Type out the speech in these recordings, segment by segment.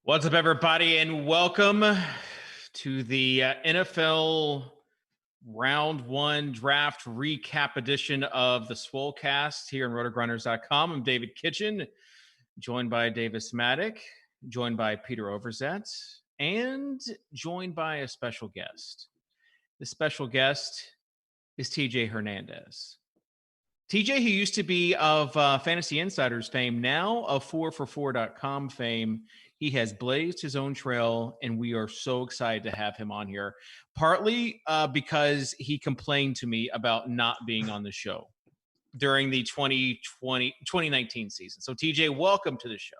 What's up, everybody, and welcome to the NFL Round 1 Draft Recap edition of the Swolecast here on RotoGrinders.com. I'm David Kitchen, joined by Mattek, joined by Peter Overzet, and joined by a special guest. The special guest is TJ Hernandez. TJ, who used to be of Fantasy Insiders fame, now of 4for4.com fame. He has blazed his own trail, and we are so excited to have him on here, partly because he complained to me about not being on the show during the 2019 season. So, TJ, welcome to the show.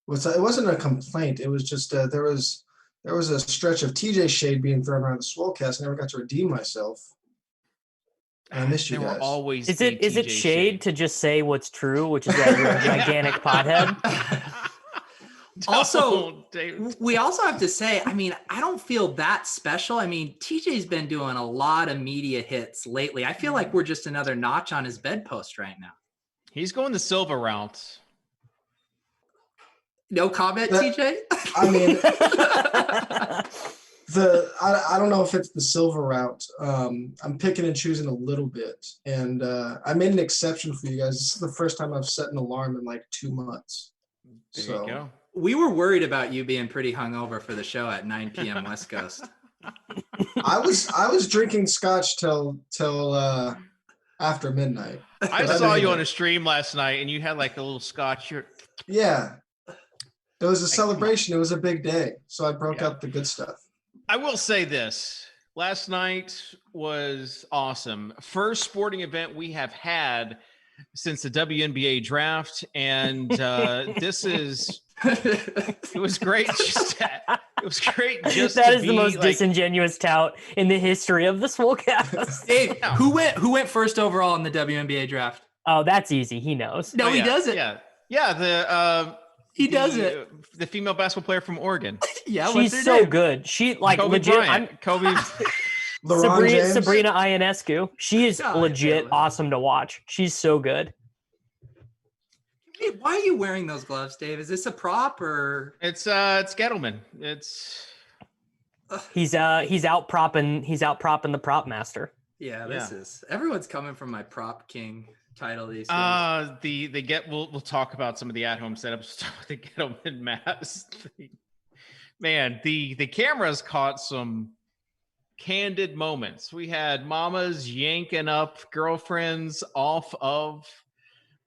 It wasn't a complaint. It was just there was a stretch of TJ shade being thrown around the Swolecast. I never got to redeem myself. I missed you guys. Always is it shade to just say what's true, which is that you're a gigantic pothead? Also, we also have to say, I don't feel that special. TJ's been doing a lot of media hits lately. I feel like we're just another notch on his bedpost right now. He's going the silver route. No comment, TJ? I don't know if it's the silver route. I'm picking and choosing a little bit. And I made an exception for you guys. This is the first time I've set an alarm in like 2 months. There you go. We were worried about you being pretty hungover for the show at 9 p.m. West Coast. I was drinking scotch till after midnight. I saw you on a stream last night, and you had like a little scotch. Yeah. It was a celebration. It was a big day. So I broke out the good stuff. I will say this. Last night was awesome. First sporting event we have had since the WNBA draft. And it was great. It was great. That is the most disingenuous tout in the history of the Swolecast. Dave, who went first overall in the WNBA draft? Oh, that's easy. He knows. No, he doesn't. Yeah. He does it. The female basketball player from Oregon. Yeah, she's so good. She like Kobe legit. Bryant. Kobe. Sabrina Ionescu. She is legit awesome to watch. She's so good. Hey, why are you wearing those gloves, Dave? Is this a prop or? It's Gettleman. He's out propping the prop master. Yeah, this is everyone's coming from my prop king title these days. We'll talk about some of the at-home setups with the Gettleman mask. Man, the cameras caught some candid moments. We had mamas yanking up girlfriends off of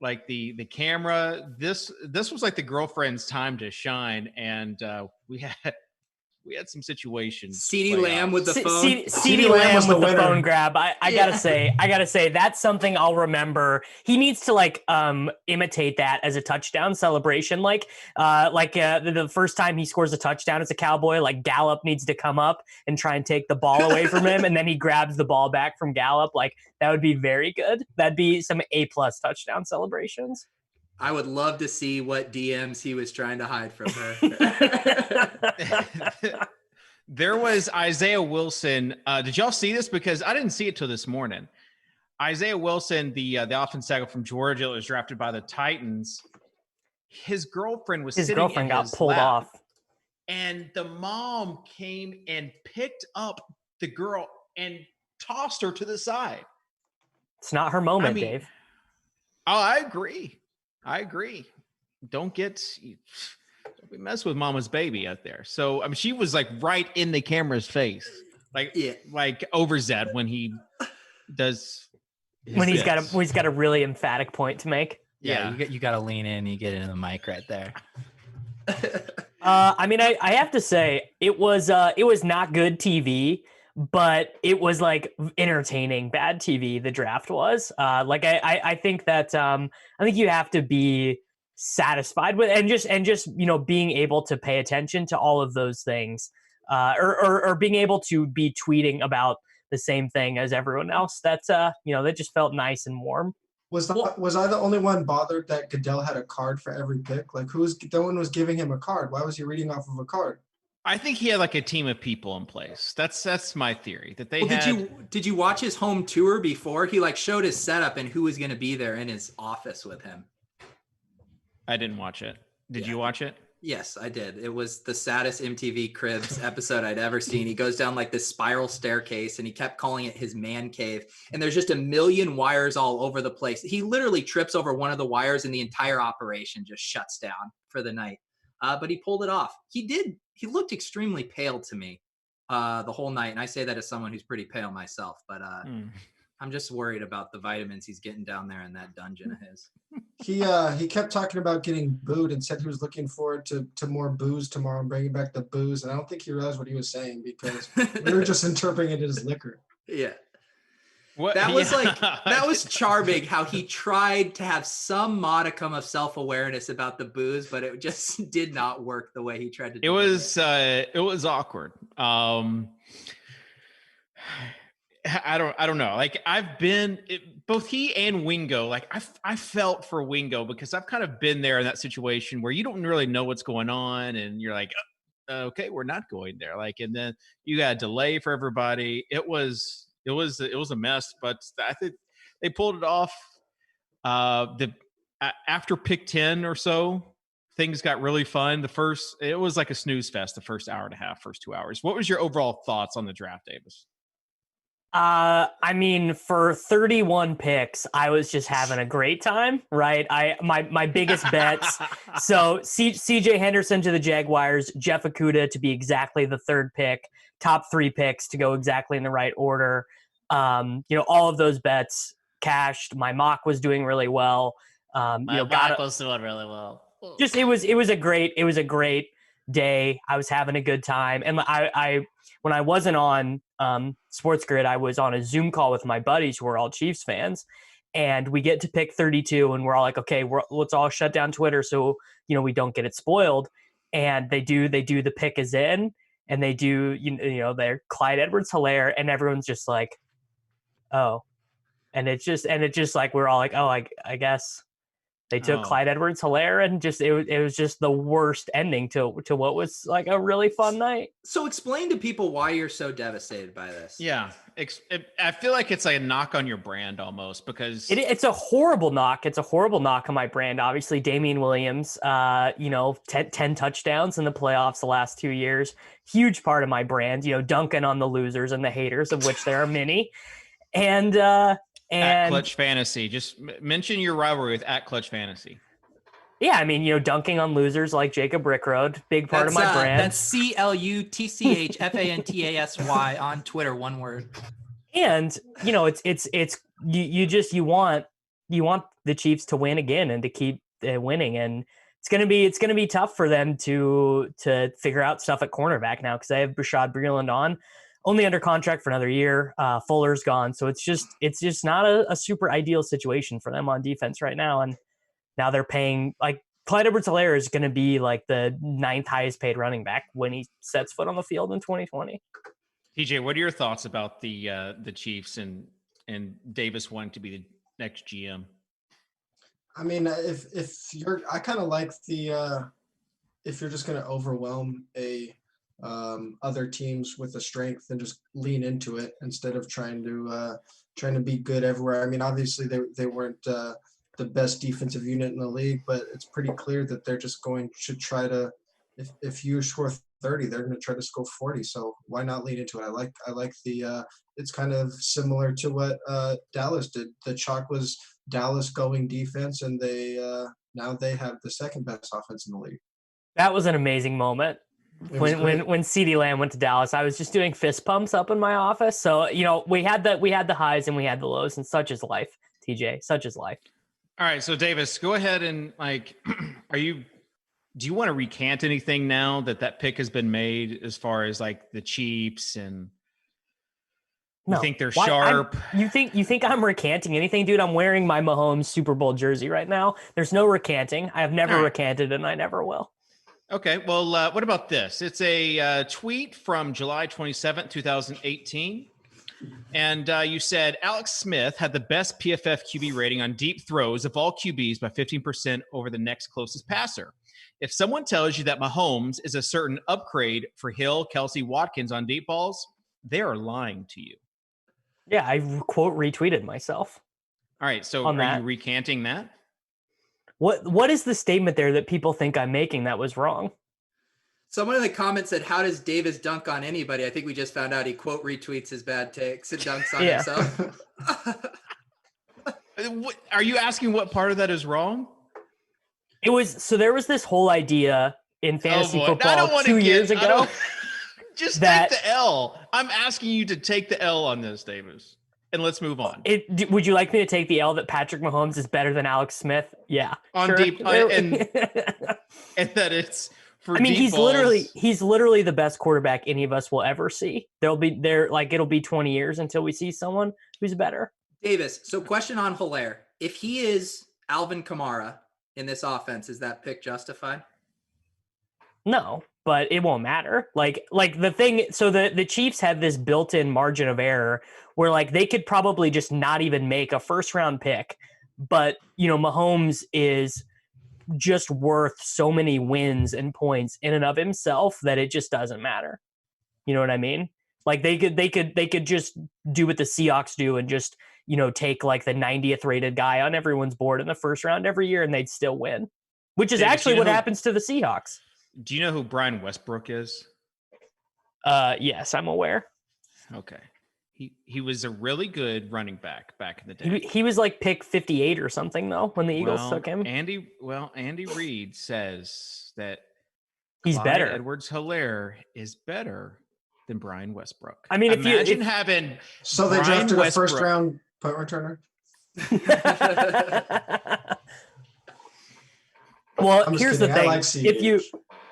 like the camera. This was like the girlfriend's time to shine, and we had some situations. CeeDee Lamb with the phone. CeeDee Lamb with the phone grab. I gotta say that's something I'll remember. He needs to imitate that as a touchdown celebration. The first time he scores a touchdown as a Cowboy, like Gallup needs to come up and try and take the ball away from him, and then he grabs the ball back from Gallup. Like that would be very good. That'd be some A+ touchdown celebrations. I would love to see what DMs he was trying to hide from her. There was Isaiah Wilson. Did y'all see this? Because I didn't see it till this morning. Isaiah Wilson, the offensive tackle from Georgia, was drafted by the Titans. His girlfriend got pulled off, and the mom came and picked up the girl and tossed her to the side. It's not her moment, Dave. Oh, I agree. Don't mess with mama's baby out there. So she was like right in the camera's face, like Overzet when he does he's got a really emphatic point to make. Yeah. You got to lean in. You get into the mic right there. I have to say it was not good TV, but it was like entertaining bad TV. The draft was I think that I think you have to be satisfied with and just being able to pay attention to all of those things, or being able to be tweeting about the same thing as everyone else. That's that just felt nice and warm. Was I the only one bothered that Goodell had a card for every pick? Like no one was giving him a card. Why was he reading off of a card? I think he had like a team of people in place. That's my theory that they Did you watch his home tour before? He showed his setup and who was going to be there in his office with him. I didn't watch it. Did you watch it? Yes, I did. It was the saddest MTV Cribs episode I'd ever seen. He goes down like this spiral staircase and he kept calling it his man cave. And there's just a million wires all over the place. He literally trips over one of the wires and the entire operation just shuts down for the night. But he pulled it off. He looked extremely pale to me the whole night. And I say that as someone who's pretty pale myself, but I'm just worried about the vitamins he's getting down there in that dungeon of his. He kept talking about getting booed and said he was looking forward to more booze tomorrow and bringing back the booze. And I don't think he realized what he was saying because we were just interpreting it as liquor. Yeah. That was charming how he tried to have some modicum of self-awareness about the booze, but it just did not work the way he tried to do it. It was awkward. I don't know. Like both he and Wingo, like I felt for Wingo because I've kind of been there in that situation where you don't really know what's going on and you're like, okay, we're not going there. Like, and then you got a delay for everybody. It was a mess, but I think they pulled it off. After pick 10 or so, things got really fun. It was like a snooze fest the first hour and a half, first 2 hours. What was your overall thoughts on the draft, Davis? I mean, for 31 picks, I was just having a great time, right? My biggest bets. So CJ Henderson to the Jaguars, Jeff Okudah to be exactly the third pick, top 3 picks to go exactly in the right order. All of those bets cashed. My mock was doing really well. My mock was doing really well. Just it was a great day. I was having a good time, and I when I wasn't on Sports Grid, I was on a Zoom call with my buddies who are all Chiefs fans, and we get to pick 32, and we're all like, okay, let's all shut down Twitter so we don't get it spoiled. And they do the pick is in, and they do they're Clyde Edwards-Helaire, and everyone's just like, oh, and it's just like we're all like, oh, I guess. They took Clyde Edwards-Helaire, and it was just the worst ending to what was like a really fun night. So explain to people why you're so devastated by this. Yeah, I feel like it's like a knock on your brand almost because it's a horrible knock. It's a horrible knock on my brand. Obviously, Damian Williams, 10 touchdowns in the playoffs the last 2 years, huge part of my brand. Dunking on the losers and the haters, of which there are many, and. At Clutch Fantasy, just mention your rivalry with at Clutch Fantasy. Yeah, I mean, dunking on losers like Jacob Rickroad, big part of my brand. That's CLUTCHFANTASY on Twitter, one word. And you want the Chiefs to win again and to keep winning, and it's gonna be tough for them to figure out stuff at cornerback now because I have Bashaud Breeland on. Only under contract for another year. Fuller's gone. So it's just not a super ideal situation for them on defense right now. And now they're paying like Clyde Edwards-Helaire is going to be like the 9th highest paid running back when he sets foot on the field in 2020. TJ, what are your thoughts about the Chiefs and Davis wanting to be the next GM? I mean, I kind of like if you're just going to overwhelm other teams with the strength and just lean into it instead of trying to be good everywhere. I mean, obviously they weren't the best defensive unit in the league, but it's pretty clear that they're just going to try to, if you score 30, they're going to try to score 40. So why not lean into it? I like it's kind of similar to what Dallas did. The chalk was Dallas going defense, and now they have the second best offense in the league. That was an amazing moment. When CeeDee Lamb went to Dallas, I was just doing fist pumps up in my office. So, we had the highs and we had the lows, and such is life, TJ, such is life. All right. So Davis, go ahead and do you want to recant anything now that pick has been made as far as like the Chiefs and you think they're sharp? You think I'm recanting anything, dude? I'm wearing my Mahomes Super Bowl jersey right now. There's no recanting. I have never recanted and I never will. Okay, well, what about this? It's a tweet from July 27th, 2018. And you said, Alex Smith had the best PFF QB rating on deep throws of all QBs by 15% over the next closest passer. If someone tells you that Mahomes is a certain upgrade for Hill, Kelsey, Watkins on deep balls, they are lying to you. Yeah, I quote retweeted myself. All right, so are you recanting that? What is the statement there that people think I'm making that was wrong? Someone in the comments said, "How does Davis dunk on anybody?" I think we just found out he quote retweets his bad takes and dunks on himself. Are you asking what part of that is wrong? There was this whole idea in fantasy football 2 years ago. Just take the L. I'm asking you to take the L on this, Davis. And let's move on. Would you like me to take the L that Patrick Mahomes is better than Alex Smith? Yeah. On sure. deep and that it's for he's literally the best quarterback any of us will ever see. It'll be 20 years until we see someone who's better. Davis, so question on Hilaire. If he is Alvin Kamara in this offense, is that pick justified? No, but it won't matter. Like the thing, so the Chiefs had this built-in margin of error where like they could probably just not even make a first round pick, but Mahomes is just worth so many wins and points in and of himself that it just doesn't matter. You know what I mean? Like they could just do what the Seahawks do and just, take like the 90th rated guy on everyone's board in the first round every year and they'd still win, which is actually what happens to the Seahawks. Do you know who Brian Westbrook is? Yes, I'm aware. Okay. He was a really good running back in the day. He was like pick 58 or something though when the Eagles took him. Andy Reid says that he's better. Edwards-Helaire is better than Brian Westbrook. I mean, imagine having so they drafted a first round punt returner. Well, here's the thing: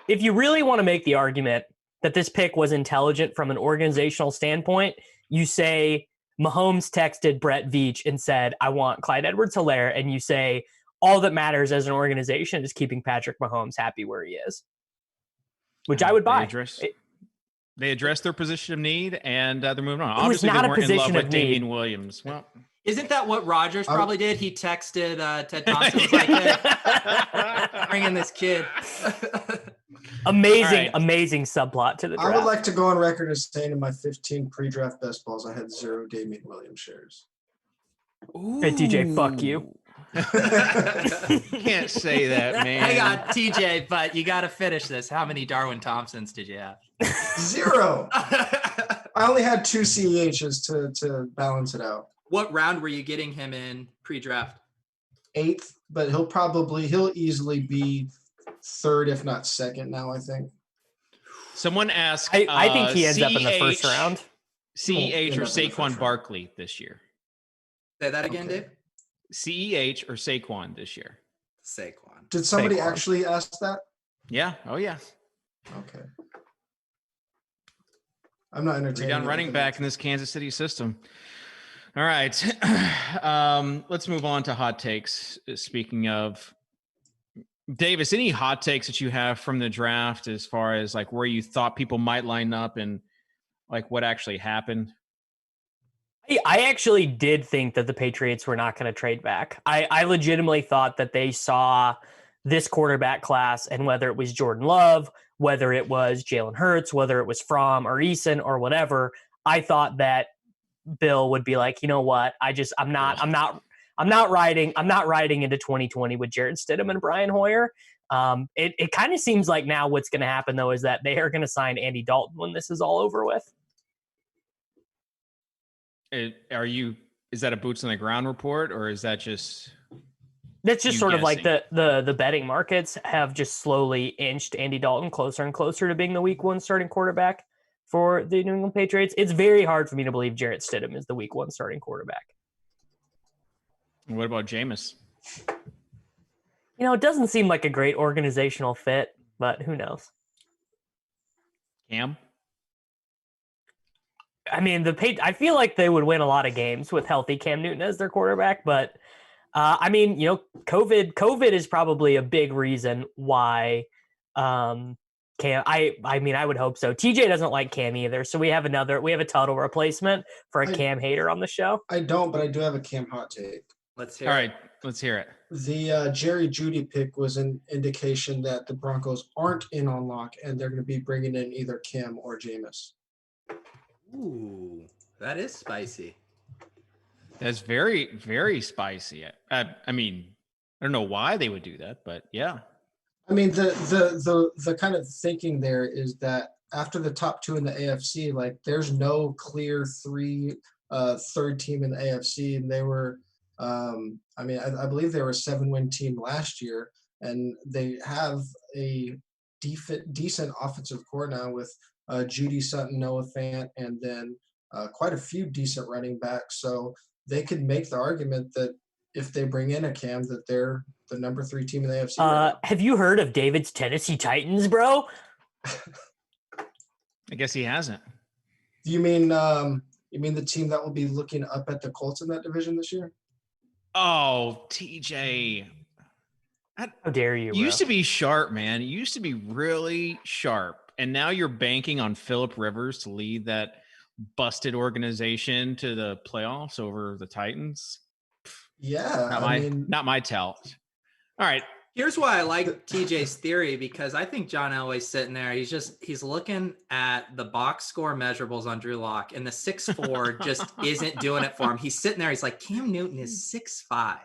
if you really want to make the argument that this pick was intelligent from an organizational standpoint, you say Mahomes texted Brett Veach and said, "I want Clyde Edwards-Helaire," and you say all that matters as an organization is keeping Patrick Mahomes happy where he is, which I would buy. They addressed their position of need, and they're moving on. It was Obviously, not they a weren't in love position with of need. Damian Williams. Well, isn't that what Rodgers probably did? He texted Ted Thompson, was like, "Hey, bring in this kid." Amazing subplot to the draft. I would like to go on record as saying in my 15 pre-draft best balls, I had 0 Damian Williams shares. Ooh. Hey, TJ, fuck you. You can't say that, man. Hang on, TJ, but you got to finish this. How many Darwin Thompsons did you have? 0. I only had 2 CEHs to balance it out. What round were you getting him in pre-draft? 8th, but he'll easily be 3rd, if not 2nd now, I think. Someone asked, I think he ends up in the first round. CEH or Saquon Barkley this year? Say that again, Dave? CEH or Saquon this year? Saquon. Did somebody actually ask that? Yeah. Oh, yeah. Okay. I'm not entertaining. Down running back in this Kansas City system. All right. Let's move on to hot takes. Speaking of Davis, any hot takes that you have from the draft as far as like where you thought people might line up and like what actually happened? I actually did think that the Patriots were not going to trade back. I legitimately thought that they saw this quarterback class, and whether it was Jordan Love, whether it was Jalen Hurts, whether it was Fromm or Eason or whatever, I thought that Bill would be like, you know what? I'm not riding into 2020 with Jarrett Stidham and Brian Hoyer. It kind of seems like now what's going to happen though is that they are going to sign Andy Dalton when this is all over with. Is that a boots on the ground report, or is that just? That's just sort of like the betting markets have just slowly inched Andy Dalton closer and closer to being the week 1 starting quarterback for the New England Patriots. It's very hard for me to believe Jarrett Stidham is the week 1 starting quarterback. What about Jameis? It doesn't seem like a great organizational fit, but who knows? Cam? I mean, I feel like they would win a lot of games with healthy Cam Newton as their quarterback, but I mean, COVID is probably a big reason why Cam. I mean, I would hope so. TJ doesn't like Cam either, so we have a total replacement for a Cam hater on the show. I don't, but I do have a Cam hot take. Let's hear it. All it. right, let's hear it. The Jerry Jeudy pick was an indication that the Broncos aren't in on lock, and they're going to be bringing in either Cam or Jameis. Ooh, that is spicy. That's very, very spicy. I mean, I don't know why they would do that, but yeah. I mean, the kind of thinking there is that after the top two in the AFC, like there's no clear third team in the AFC, and they were, I mean, I believe they were a 7-win team last year, and they have a decent offensive core now with Judy Sutton, Noah Fant, and then quite a few decent running backs. So they could make the argument that if they bring in a Cam, that they're the number 3 team in the AFC. Right now. Have you heard of David's Tennessee Titans, bro? I guess he hasn't. You mean the team that will be looking up at the Colts in that division this year? Oh, TJ. How dare you, You used to be sharp, man. You used to be really sharp. And now you're banking on Phillip Rivers to lead that busted organization to the playoffs over the Titans. Yeah. Not my talent. All right. Here's why I like TJ's theory, because I think John Elway's sitting there. He's looking at the box score measurables on Drew Lock, and the 6'4" just isn't doing it for him. He's sitting there. He's like, Cam Newton is 6'5".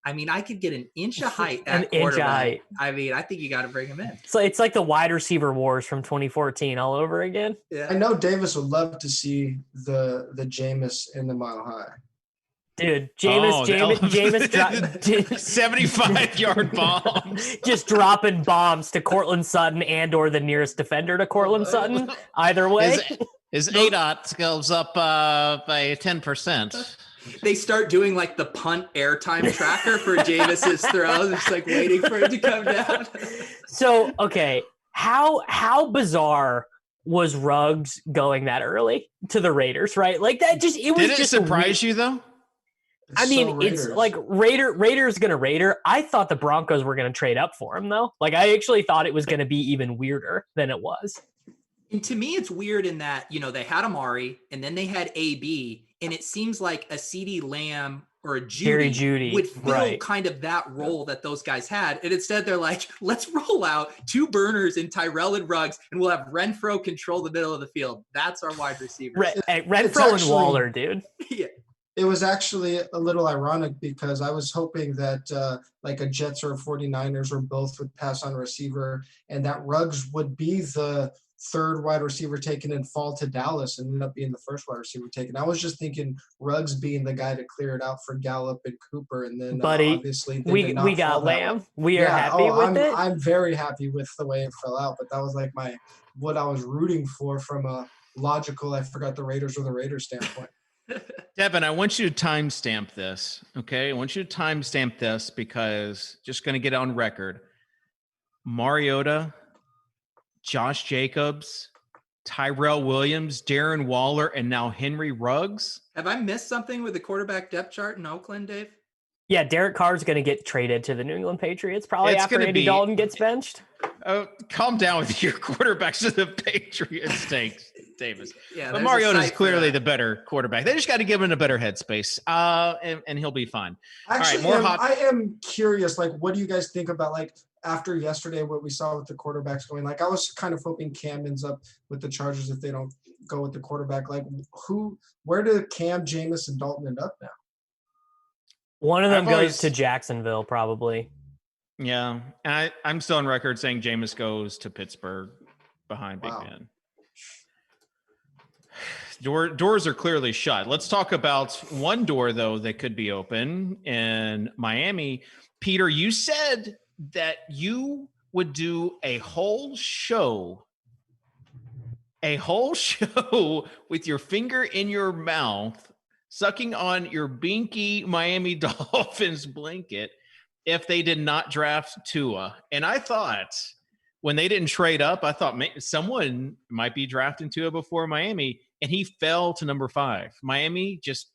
I mean, I could get an inch of height at quarterback. I mean, I think you got to bring him in. So it's like the wide receiver wars from 2014 all over again. Yeah. I know Davis would love to see the Jameis in the Mile High. Dude, Jameis dropped 75-yard bombs. Just dropping bombs to Cortland Sutton or the nearest defender to Cortland Sutton. Either way. His ADOT goes up by 10%. They start doing like the punt airtime tracker for Jameis's throws. It's like waiting for it to come down. So, okay, how bizarre was Ruggs going that early to the Raiders, right? Like that just it was Did it just surprise you though? I mean, it's like Raiders gonna Raider. I thought the Broncos were gonna trade up for him though. Like I actually thought it was gonna be even weirder than it was. And to me, it's weird in that, they had Amari and then they had AB, and it seems like a CeeDee Lamb or a Judy would fill kind of that role that those guys had. And instead they're like, let's roll out 2 burners in Tyrell and Ruggs, and we'll have Renfro control the middle of the field. That's our wide receiver. Renfro and Waller, dude. Yeah. It was actually a little ironic because I was hoping that like a Jets or a 49ers or both would pass on a receiver, and that Ruggs would be the 3rd wide receiver taken and fall to Dallas and end up being the 1st wide receiver taken. I was just thinking Ruggs being the guy to clear it out for Gallup and Cooper, and then obviously we got Lamb. We are happy with it. I'm very happy with the way it fell out, but that was like what I was rooting for from a logical, I forgot the Raiders or the Raiders standpoint. Devin, I want you to timestamp this, okay? I want you to timestamp this because just going to get on record. Mariota, Josh Jacobs, Tyrell Williams, Darren Waller, and now Henry Ruggs. Have I missed something with the quarterback depth chart in Oakland, Dave? Yeah, Derek Carr's going to get traded to the New England Patriots probably after Andy Dalton gets benched. Calm down with your quarterbacks to the Patriots, Taeks, Davis. Yeah, but Mariota is clearly the better quarterback. They just got to give him a better headspace, and he'll be fine. Actually, I am curious, like, what do you guys think about, like, after yesterday, what we saw with the quarterbacks going? Like, I was kind of hoping Cam ends up with the Chargers if they don't go with the quarterback. Like, where do Cam, Jameis, and Dalton end up now? One of them goes to Jacksonville, probably. Yeah, and I'm still on record saying Jameis goes to Pittsburgh behind Big Ben. Doors are clearly shut. Let's talk about one door, though, that could be open in Miami. Peter, you said that you would do a whole show with your finger in your mouth, sucking on your binky Miami Dolphins blanket if they did not draft Tua. And I thought when they didn't trade up, I thought someone might be drafting Tua before Miami, and he fell to number 5. Miami just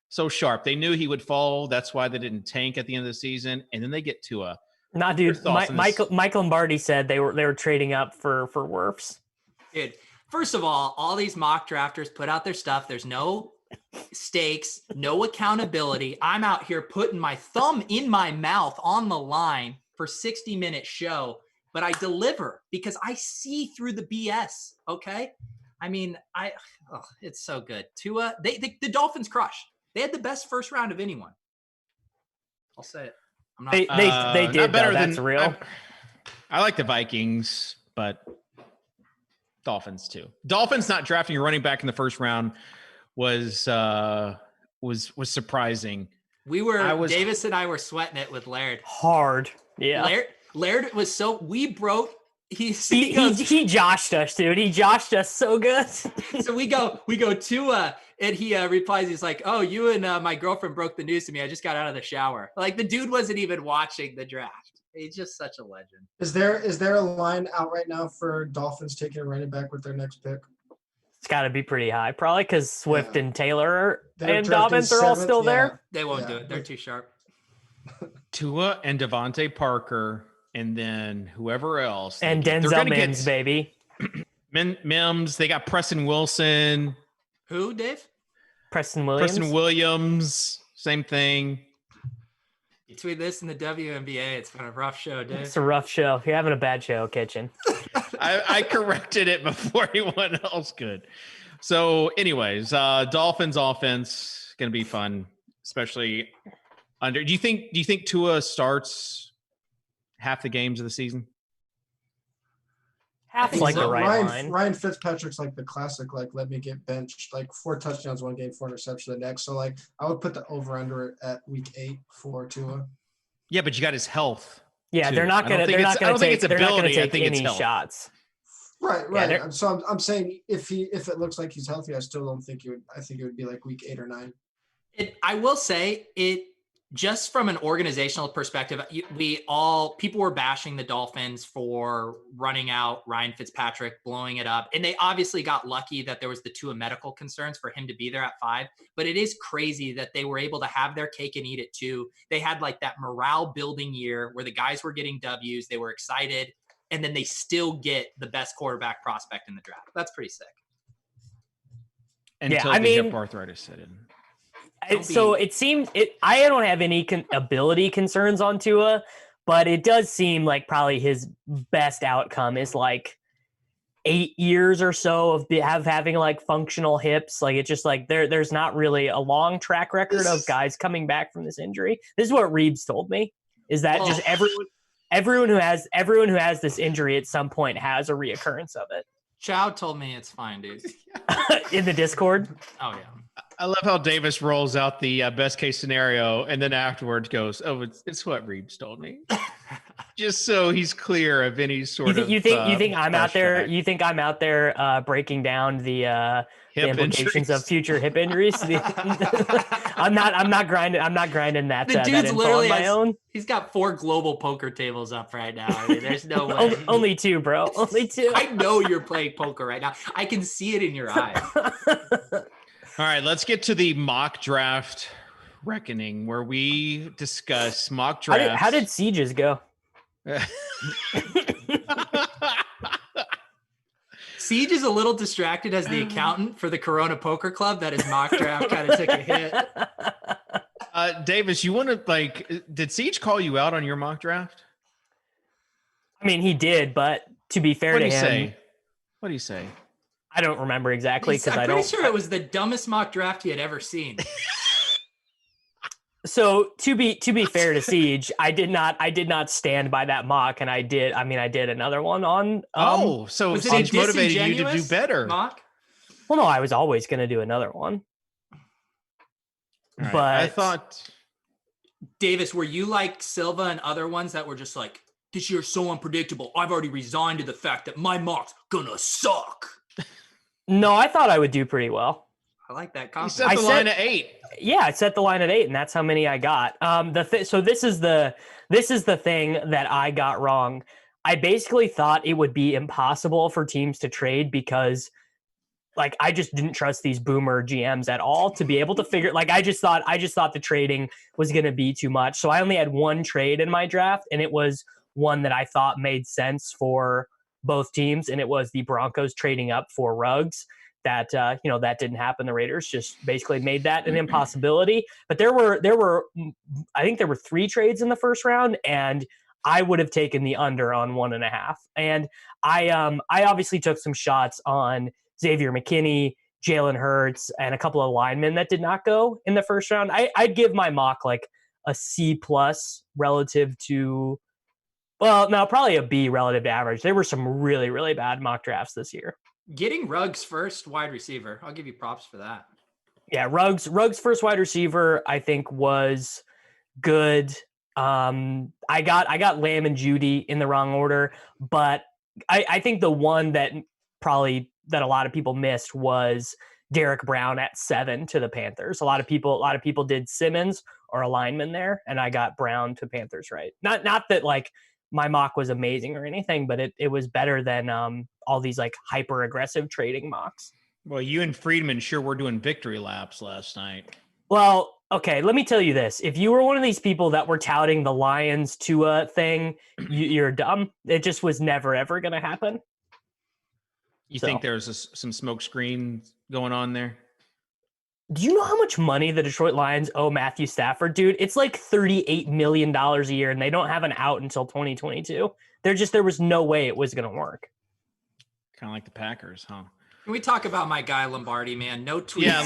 so sharp. They knew he would fall. That's why they didn't tank at the end of the season, and then they get Tua. Nah, dude, Mike Lombardi said they were trading up for Wirfs. Dude, first of all these mock drafters put out their stuff. There's no stakes, no accountability. I'm out here putting my thumb in my mouth on the line for 60-minute show, but I deliver because I see through the BS. Okay. I mean, it's so good. Tua, the Dolphins crushed. They had the best first round of anyone. I'll say it. I'm not. They Not did, better though. That's than- real. I like the Vikings, but Dolphins too. Dolphins not drafting a running back in the first round was surprising. Davis and I were sweating it with Laird. Hard. Yeah. Laird was so we broke. He joshed us, dude. He joshed us so good. So we go to and he replies, he's like, "Oh, you and my girlfriend broke the news to me. I just got out of the shower." Like the dude wasn't even watching the draft. He's just such a legend. Is there a line out right now for Dolphins taking a running back with their next pick? It's got to be pretty high, probably because Swift Yeah. and Taylor They're and drafting Dobbins are all seventh, still yeah. there. They won't do it. They're too sharp. Tua and Devontae Parker, and then whoever else. And they're Denzel gonna Mims, get baby. Mims. They got Preston Wilson. Who, Dave? Preston Williams. Preston Williams. Same thing. Between this and the WNBA, it's been a rough show, Dave. It's a rough show. You're having a bad show, Kitchen. I corrected it before anyone else could. So, anyways, Dolphins offense gonna be fun, especially under. Do you think Tua starts half the games of the season? Half's like the right line. Ryan Fitzpatrick's like the classic, like, let me get benched, like 4 touchdowns one game, 4 interceptions the next. So, like, I would put the over-under at week 8 for Tua. Yeah, but you got his health. Yeah, too. they're not going to take any health. shots. Right. Yeah, So I'm saying if it looks like he's healthy, I still don't think I think it would be like week 8 or 9. I will say it just from an organizational perspective. People were bashing the Dolphins for running out Ryan Fitzpatrick, blowing it up. And they obviously got lucky that there was the Tua medical concerns for him to be there at 5. But it is crazy that they were able to have their cake and eat it too. They had like that morale building year where the guys were getting W's. They were excited. And then they still get the best quarterback prospect in the draft. That's pretty sick. Until the hip arthritis set in. So it seems I don't have any ability concerns on Tua, but it does seem like probably his best outcome is like 8 years or so of having like functional hips. Like it's just like there's not really a long track record of guys coming back from this injury. This is what Reeves told me. Is that just everyone who has this injury at some point has a reoccurrence of it. Chow told me it's fine, dude. In the Discord. Oh yeah. I love how Davis rolls out the best case scenario and then afterwards goes, "Oh, it's what Reeves told me," just so he's clear of any sort of. You think I'm out there? You think I'm out there breaking down the implications of future hip injuries? I'm not grinding that. The dude's literally on my own. He's got 4 global poker tables up right now. I mean, there's no way. Only 2, bro. Only 2. I know you're playing poker right now. I can see it in your eyes. All right, let's get to the mock draft reckoning where we discuss mock drafts. How did Sieges go? Siege is a little distracted as the accountant for the Corona Poker Club that his mock draft kind of took a hit. Davis, you want to did Siege call you out on your mock draft? I mean, he did, but to be fair to him, what do you say? I don't remember exactly because I'm pretty sure it was the dumbest mock draft he had ever seen. So to be fair to Siege, I did not stand by that mock, and I did another one on. So was Siege motivated you to do better. Mock? Well, no, I was always going to do another one. Right. But I thought, Davis, were you like Silva and other ones that were just like, this year's so unpredictable, I've already resigned to the fact that my mock's gonna suck? No, I thought I would do pretty well. I like that you confidence. set the line at 8. Yeah, I set the line at 8, and that's how many I got. So this is the thing that I got wrong. I basically thought it would be impossible for teams to trade because, like, I just didn't trust these boomer GMs at all to be able to figure. Like, I just thought the trading was going to be too much. So I only had one trade in my draft, and it was one that I thought made sense for both teams, and it was the Broncos trading up for Ruggs. That that didn't happen. The Raiders just basically made that an impossibility. But there were I think there were 3 trades in the first round, and I would have taken the under on 1.5. And I obviously took some shots on Xavier McKinney, Jalen Hurts, and a couple of linemen that did not go in the first round. I'd give my mock like a C plus relative to, well, no, probably a B relative to average. There were some really, really bad mock drafts this year. Getting Ruggs first wide receiver, I'll give you props for that. Yeah, Ruggs first wide receiver, I think was good. I got Lamb and Judy in the wrong order, but I think the one that a lot of people missed was Derek Brown at 7 to the Panthers. A lot of people did Simmons or a lineman there, and I got Brown to Panthers right. Not that like my mock was amazing or anything, but it was better than all these like hyper aggressive trading mocks. Well, you and Friedman sure were doing victory laps last night. Well, okay, let me tell you this. If you were one of these people that were touting the Lions Tua thing, you're dumb. It just was never, ever going to happen. You think there's some smoke screen going on there? Do you know how much money the Detroit Lions owe Matthew Stafford, dude? It's like $38 million a year, and they don't have an out until 2022. There was no way it was going to work. Kind of like the Packers, huh? Can we talk about my guy Lombardi, man? No tweets. Yeah,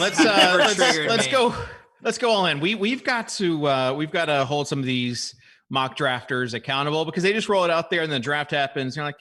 let's go all in. We've got to hold some of these mock drafters accountable because they just roll it out there and the draft happens. You're like,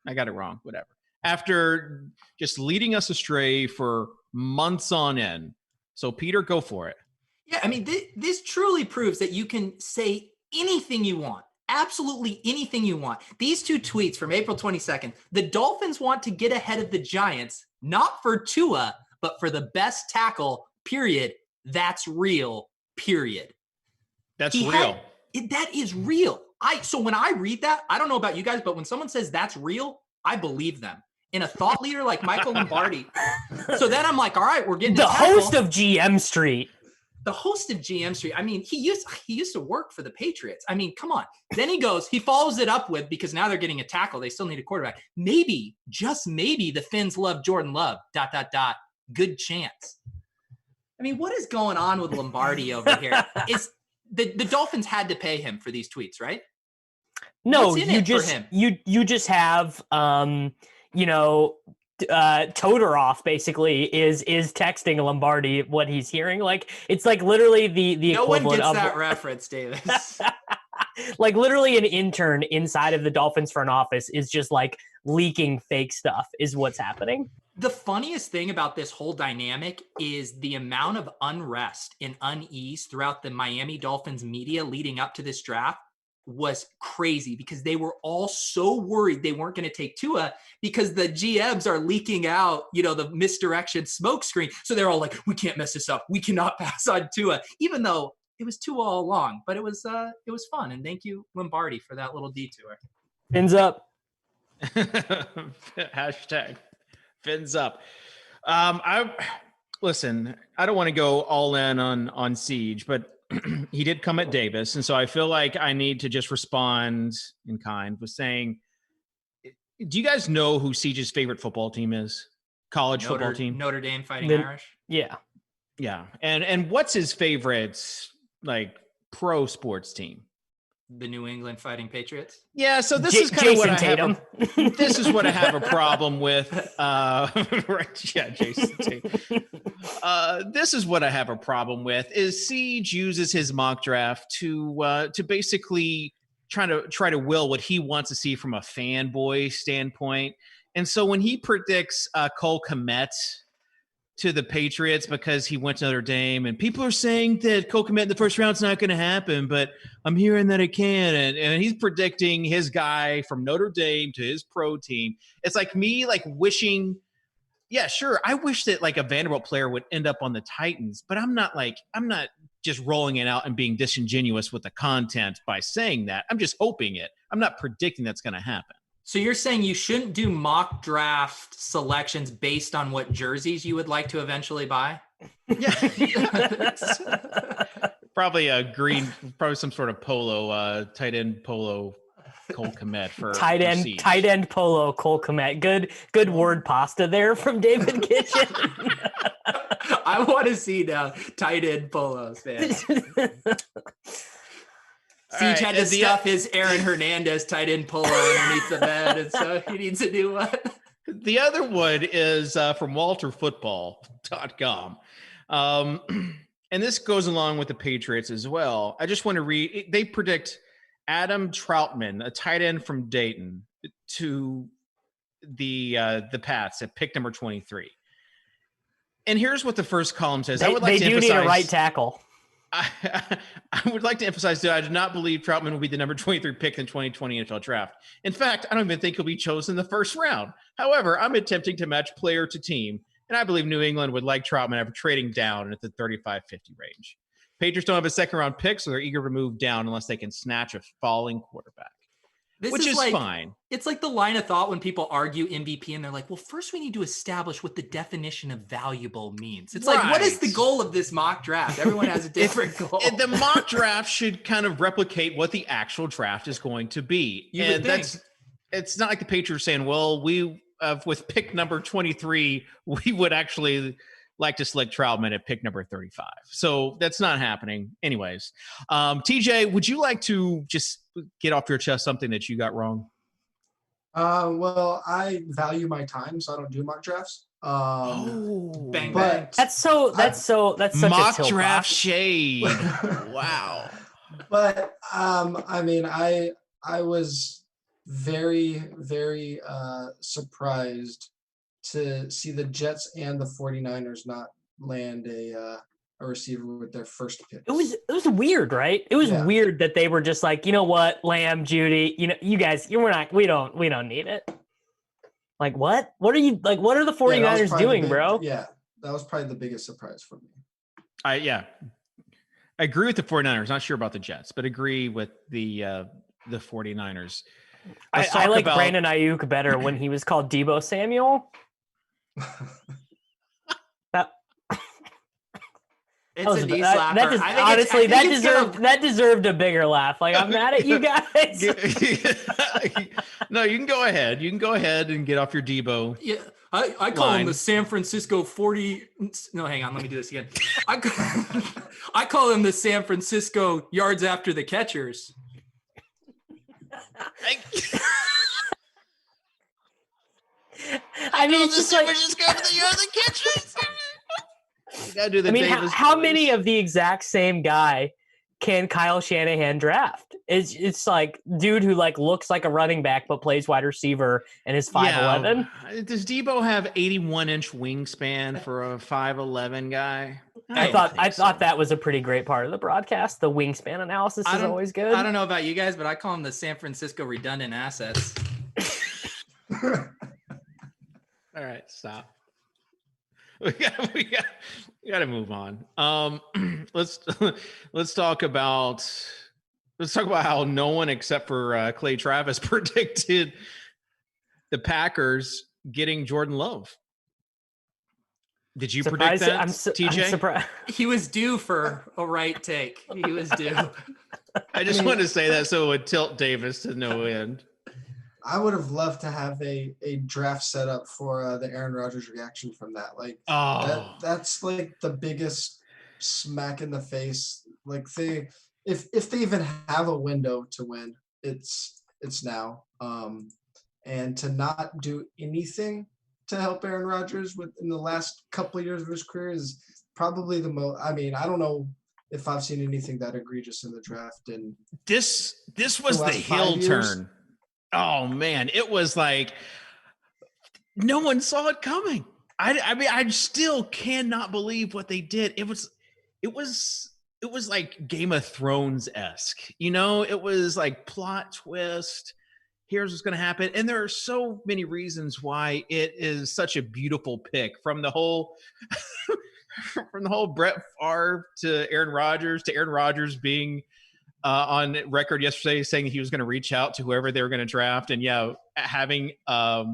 I got it wrong, whatever. After just leading us astray for months on end. So Peter, go for it. Yeah, I mean, this truly proves that you can say anything you want. Absolutely anything you want. These two tweets from April 22nd. The Dolphins want to get ahead of the Giants, not for Tua, but for the best tackle, period. That's real, period. That's real. That is real. So when I read that, I don't know about you guys, but when someone says that's real, I believe them. In a thought leader like Michael Lombardi. So then I'm like, all right, we're getting the host of GM Street. The host of GM Street. I mean, he used to work for the Patriots. I mean, come on. Then he follows it up with, because now they're getting a tackle. They still need a quarterback. Maybe, just maybe the Finns love Jordan Love, ... Good chance. I mean, what is going on with Lombardi over here? Is the Dolphins had to pay him for these tweets, right? No, you just have, Todorov basically is texting Lombardi what he's hearing. Like it's like literally the no one equivalent gets of that reference, Davis. like literally an intern inside of the Dolphins front office is just like leaking fake stuff is what's happening. The funniest thing about this whole dynamic is the amount of unrest and unease throughout the Miami Dolphins media leading up to this draft was crazy because they were all so worried they weren't going to take Tua because the GMs are leaking out, the misdirection smokescreen. So they're all like, we can't mess this up. We cannot pass on Tua, even though it was Tua all along. But it was fun. And thank you, Lombardi, for that little detour. Fins up. Hashtag fins up. Listen, I don't want to go all in on Siege, but he did come at Davis. And so I feel like I need to just respond in kind with saying, do you guys know who Siege's favorite football team is? Football team? Notre Dame Fighting Irish? Yeah. Yeah. And what's his favorite, pro sports team? The New England Fighting Patriots? Yeah, so this is kind of what Tatum. This is what I have a problem with. Right, yeah, Jason Tatum. This is what I have a problem with is Siege uses his mock draft to basically try to will what he wants to see from a fanboy standpoint. And so when he predicts Cole Kmet to the Patriots because he went to Notre Dame, and people are saying that Cole Kmet in the first round is not going to happen, but I'm hearing that it can. And he's predicting his guy from Notre Dame to his pro team. It's like me wishing, yeah, sure. I wish that a Vanderbilt player would end up on the Titans, but I'm not just rolling it out and being disingenuous with the content by saying that. I'm just hoping it. I'm not predicting that's going to happen. So you're saying you shouldn't do mock draft selections based on what jerseys you would like to eventually buy? Yeah. Probably some sort of polo, tight end polo, Cole Kmet for tight end polo, Cole Kmet. Good word pasta there from David Kitchen. I want to see now tight end polos, man. Siege had to stuff his Aaron Hernandez tight end polo underneath the bed, and so he needs a new one. The other one is from WalterFootball.com. And and this goes along with the Patriots as well. I just want to read. They predict Adam Troutman, a tight end from Dayton, to the Pats at pick number 23. And here's what the first column says. I would like to emphasize, need a right tackle. I would like to emphasize that I do not believe Troutman will be the number 23 pick in the 2020 NFL draft. In fact, I don't even think he'll be chosen in the first round. However, I'm attempting to match player to team, and I believe New England would like Troutman after trading down at the 35-50 range. Patriots don't have a second-round pick, so they're eager to move down unless they can snatch a falling quarterback. Which is fine. It's like the line of thought when people argue MVP and they're like, well, first we need to establish what the definition of valuable means. It's like, what is the goal of this mock draft? Everyone has a different goal. The mock draft should kind of replicate what the actual draft is going to be. It's not like the Patriots saying, well, we with pick number 23, we would actually like to select Troutman at pick number 35. So that's not happening. Anyways, TJ, would you like to just get off your chest something that you got wrong? Well, I value my time, so I don't do mock drafts. Bang, but That's such mock a tilt draft box. shade. Wow. But I mean, I was very, very surprised to see the Jets and the 49ers not land a receiver with their first pick. It was weird, right? It was weird that they were just like, you know what, Lamb, Judy, you guys, we don't need it. Like, what? What are you like? What are the 49ers doing, bro? Yeah, that was probably the biggest surprise for me. I agree with the 49ers. Not sure about the Jets, but agree with the 49ers. I like Brandon Ayuk better when he was called Deebo Samuel. It's a knee slapper. That deserved a bigger laugh. Like, I'm mad at you guys. No, you can go ahead. You can go ahead and get off your Debo. Yeah, I call him the San Francisco 40. No, hang on. Let me do this again. I call him the San Francisco yards after the catchers. I mean, it's just like, how many of the exact same guy can Kyle Shanahan draft? It's like dude who like looks like a running back but plays wide receiver and is 5'11". Does Debo have 81-inch wingspan for a 5'11" guy? I thought that was a pretty great part of the broadcast. The wingspan analysis is always good. I don't know about you guys, but I call him the San Francisco redundant assets. All right, stop. We got to move on. Let's talk about how no one except for Clay Travis predicted the Packers getting Jordan Love. Did you predict that, TJ? I'm surprised. He was due for a right take. He was due. I just wanted to say that so it would tilt Davis to no end. I would have loved to have a draft set up for the Aaron Rodgers reaction from that. Like, that's like the biggest smack in the face. Like if they even have a window to win, it's now. And to not do anything to help Aaron Rodgers in the last couple of years of his career is probably the most. I mean, I don't know if I've seen anything that egregious in the draft. And this was the heel turn. Oh man, it was like no one saw it coming. I mean, I still cannot believe what they did. It was like Game of Thrones-esque. It was like plot twist. Here's what's going to happen. And there are so many reasons why it is such a beautiful pick, from the whole Brett Favre to Aaron Rodgers being on record yesterday saying he was going to reach out to whoever they were going to draft. And having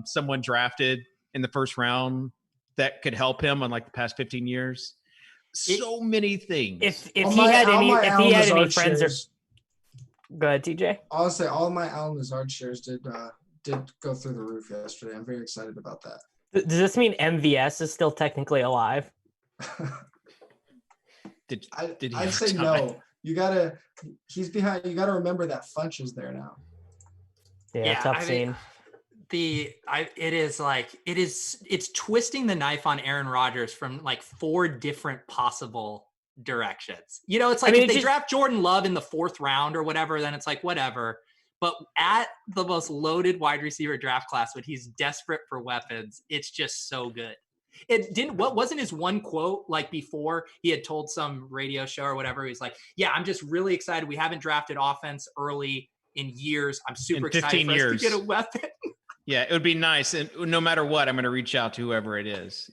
someone drafted in the first round that could help him on like the past 15 years. So many things. If he had any friends go ahead, TJ. I'll say all of my Allen Lazard shares did go through the roof yesterday. I'm very excited about that. Does this mean MVS is still technically alive? I'd say no. He's behind. You gotta remember that Funch is there now. Yeah, tough scene. It's twisting the knife on Aaron Rodgers from like 4 different possible directions. You know, it's like if they draft Jordan Love in the 4th round or whatever, then it's like whatever. But at the most loaded wide receiver draft class, when he's desperate for weapons, it's just so good. What wasn't his one quote like before he had told some radio show or whatever? He's like, yeah, I'm just really excited. We haven't drafted offense early in years. I'm super excited for us to get a weapon. Yeah, it would be nice. And no matter what, I'm going to reach out to whoever it is.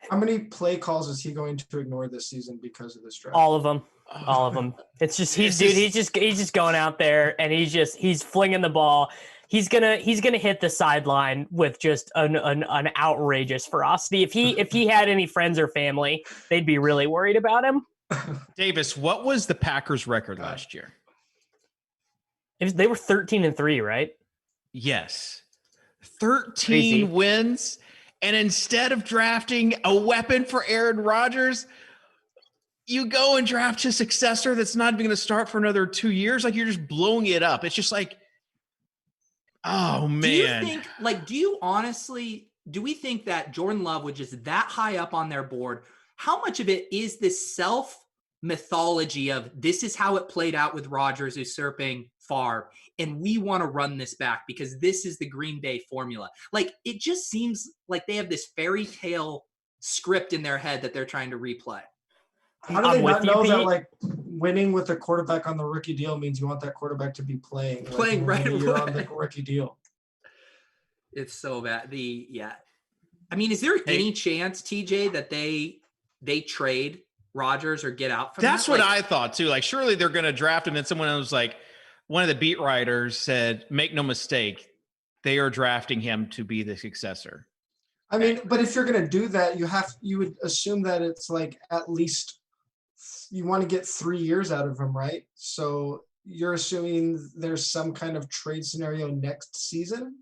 How many play calls is he going to ignore this season because of this draft? All of them. All of them. It's just he's just going out there and he's flinging the ball. He's gonna hit the sideline with just an outrageous ferocity. If he had any friends or family, they'd be really worried about him. Davis, what was the Packers' record last year? They were 13-3, right? Yes, 13 wins. And instead of drafting a weapon for Aaron Rodgers, you go and draft his successor that's not even going to start for another 2 years. Like, you're just blowing it up. It's just like, oh, man. Do we think that Jordan Love, which is that high up on their board, how much of it is this self-mythology of this is how it played out with Rodgers usurping Favre, and we want to run this back because this is the Green Bay formula? Like, it just seems like they have this fairy tale script in their head that they're trying to replay. How do they not know that, like, winning with a quarterback on the rookie deal means you want that quarterback to be playing right away. You're on the rookie deal. It's so bad. I mean, is there any chance, TJ, that they trade Rodgers or get out from that? That's what I thought too. Like, surely they're going to draft him. And someone was like, one of the beat writers said, make no mistake, they are drafting him to be the successor. I mean, but if you're going to do that, you would assume that it's like at least you want to get 3 years out of him, right? So you're assuming there's some kind of trade scenario next season?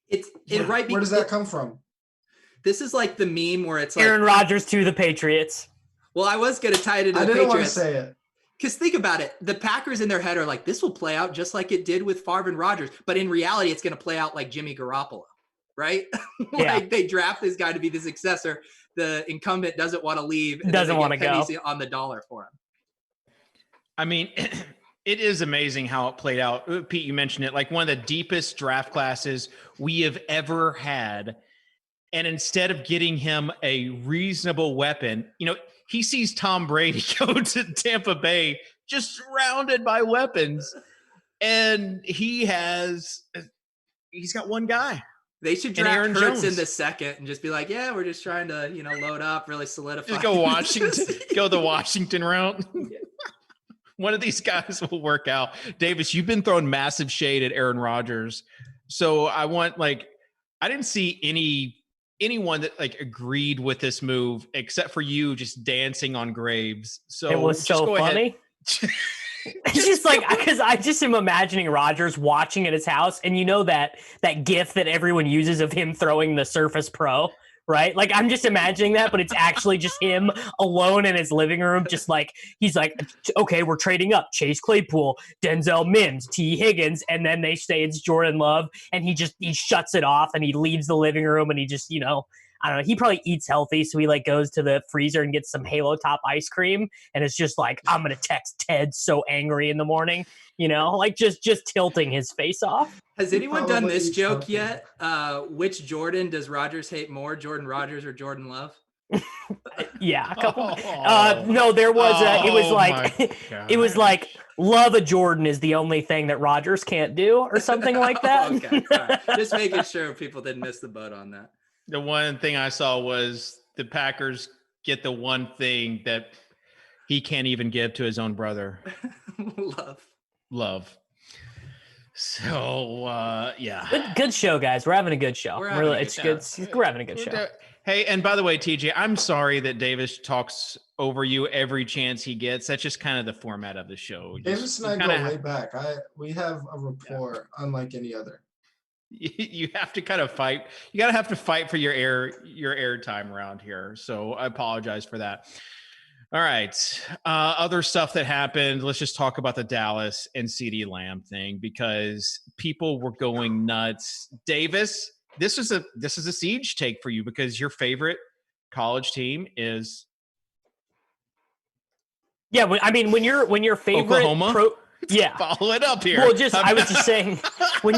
Where does that come from? This is like the meme where it's like Aaron Rodgers to the Patriots. Well, I was going to tie it into the Patriots. I didn't want to say it. Because think about it. The Packers in their head are like, this will play out just like it did with Favre and Rodgers. But in reality, it's going to play out like Jimmy Garoppolo, right? Like they draft this guy to be the successor. The incumbent doesn't want to leave. And doesn't want to go on the dollar for him. I mean, it is amazing how it played out. Pete, you mentioned it, like one of the deepest draft classes we have ever had. And instead of getting him a reasonable weapon, you know, he sees Tom Brady go to Tampa Bay just surrounded by weapons. And he's got one guy. They should draft Hurts in the second and just be like, yeah, we're just trying to, load up, really solidify. Just go Washington, go the Washington route. One of these guys will work out. Davis, you've been throwing massive shade at Aaron Rodgers. So I didn't see anyone that agreed with this move except for you just dancing on graves. So it was so funny. It's just like, because I just am imagining Rodgers watching at his house, and that GIF that everyone uses of him throwing the Surface Pro, right? Like, I'm just imagining that, but it's actually just him alone in his living room, just like, he's like, okay, we're trading up. Chase Claypool, Denzel Mims, T. Higgins, and then they say it's Jordan Love, and he shuts it off, and he leaves the living room, and he just, I don't know, he probably eats healthy, so he goes to the freezer and gets some Halo Top ice cream, and it's just like, I'm gonna text Ted so angry in the morning, just tilting his face off. Has anyone done this joke yet? Which Jordan does Rodgers hate more, Jordan Rodgers or Jordan Love? Yeah, a couple. No, there was. It was like love a Jordan is the only thing that Rodgers can't do, or something like that. Okay, all right. Just making sure people didn't miss the boat on that. The one thing I saw was the Packers get the one thing that he can't even give to his own brother. Love. So, yeah. Good show, guys. We're having a good show. We're having a good show. Hey, and by the way, TJ, I'm sorry that Davis talks over you every chance he gets. That's just kind of the format of the show. Davis and I go way back. We have a rapport unlike any other. You have to kind of fight. You got to have to fight for your air time around here. So I apologize for that. All right. Other stuff that happened. Let's just talk about the Dallas and CeeDee Lamb thing, because people were going nuts. Davis, this is a siege take for you because your favorite college team is Yeah, I mean, when your favorite Oklahoma? yeah, Follow it up here. Well, I was just saying, when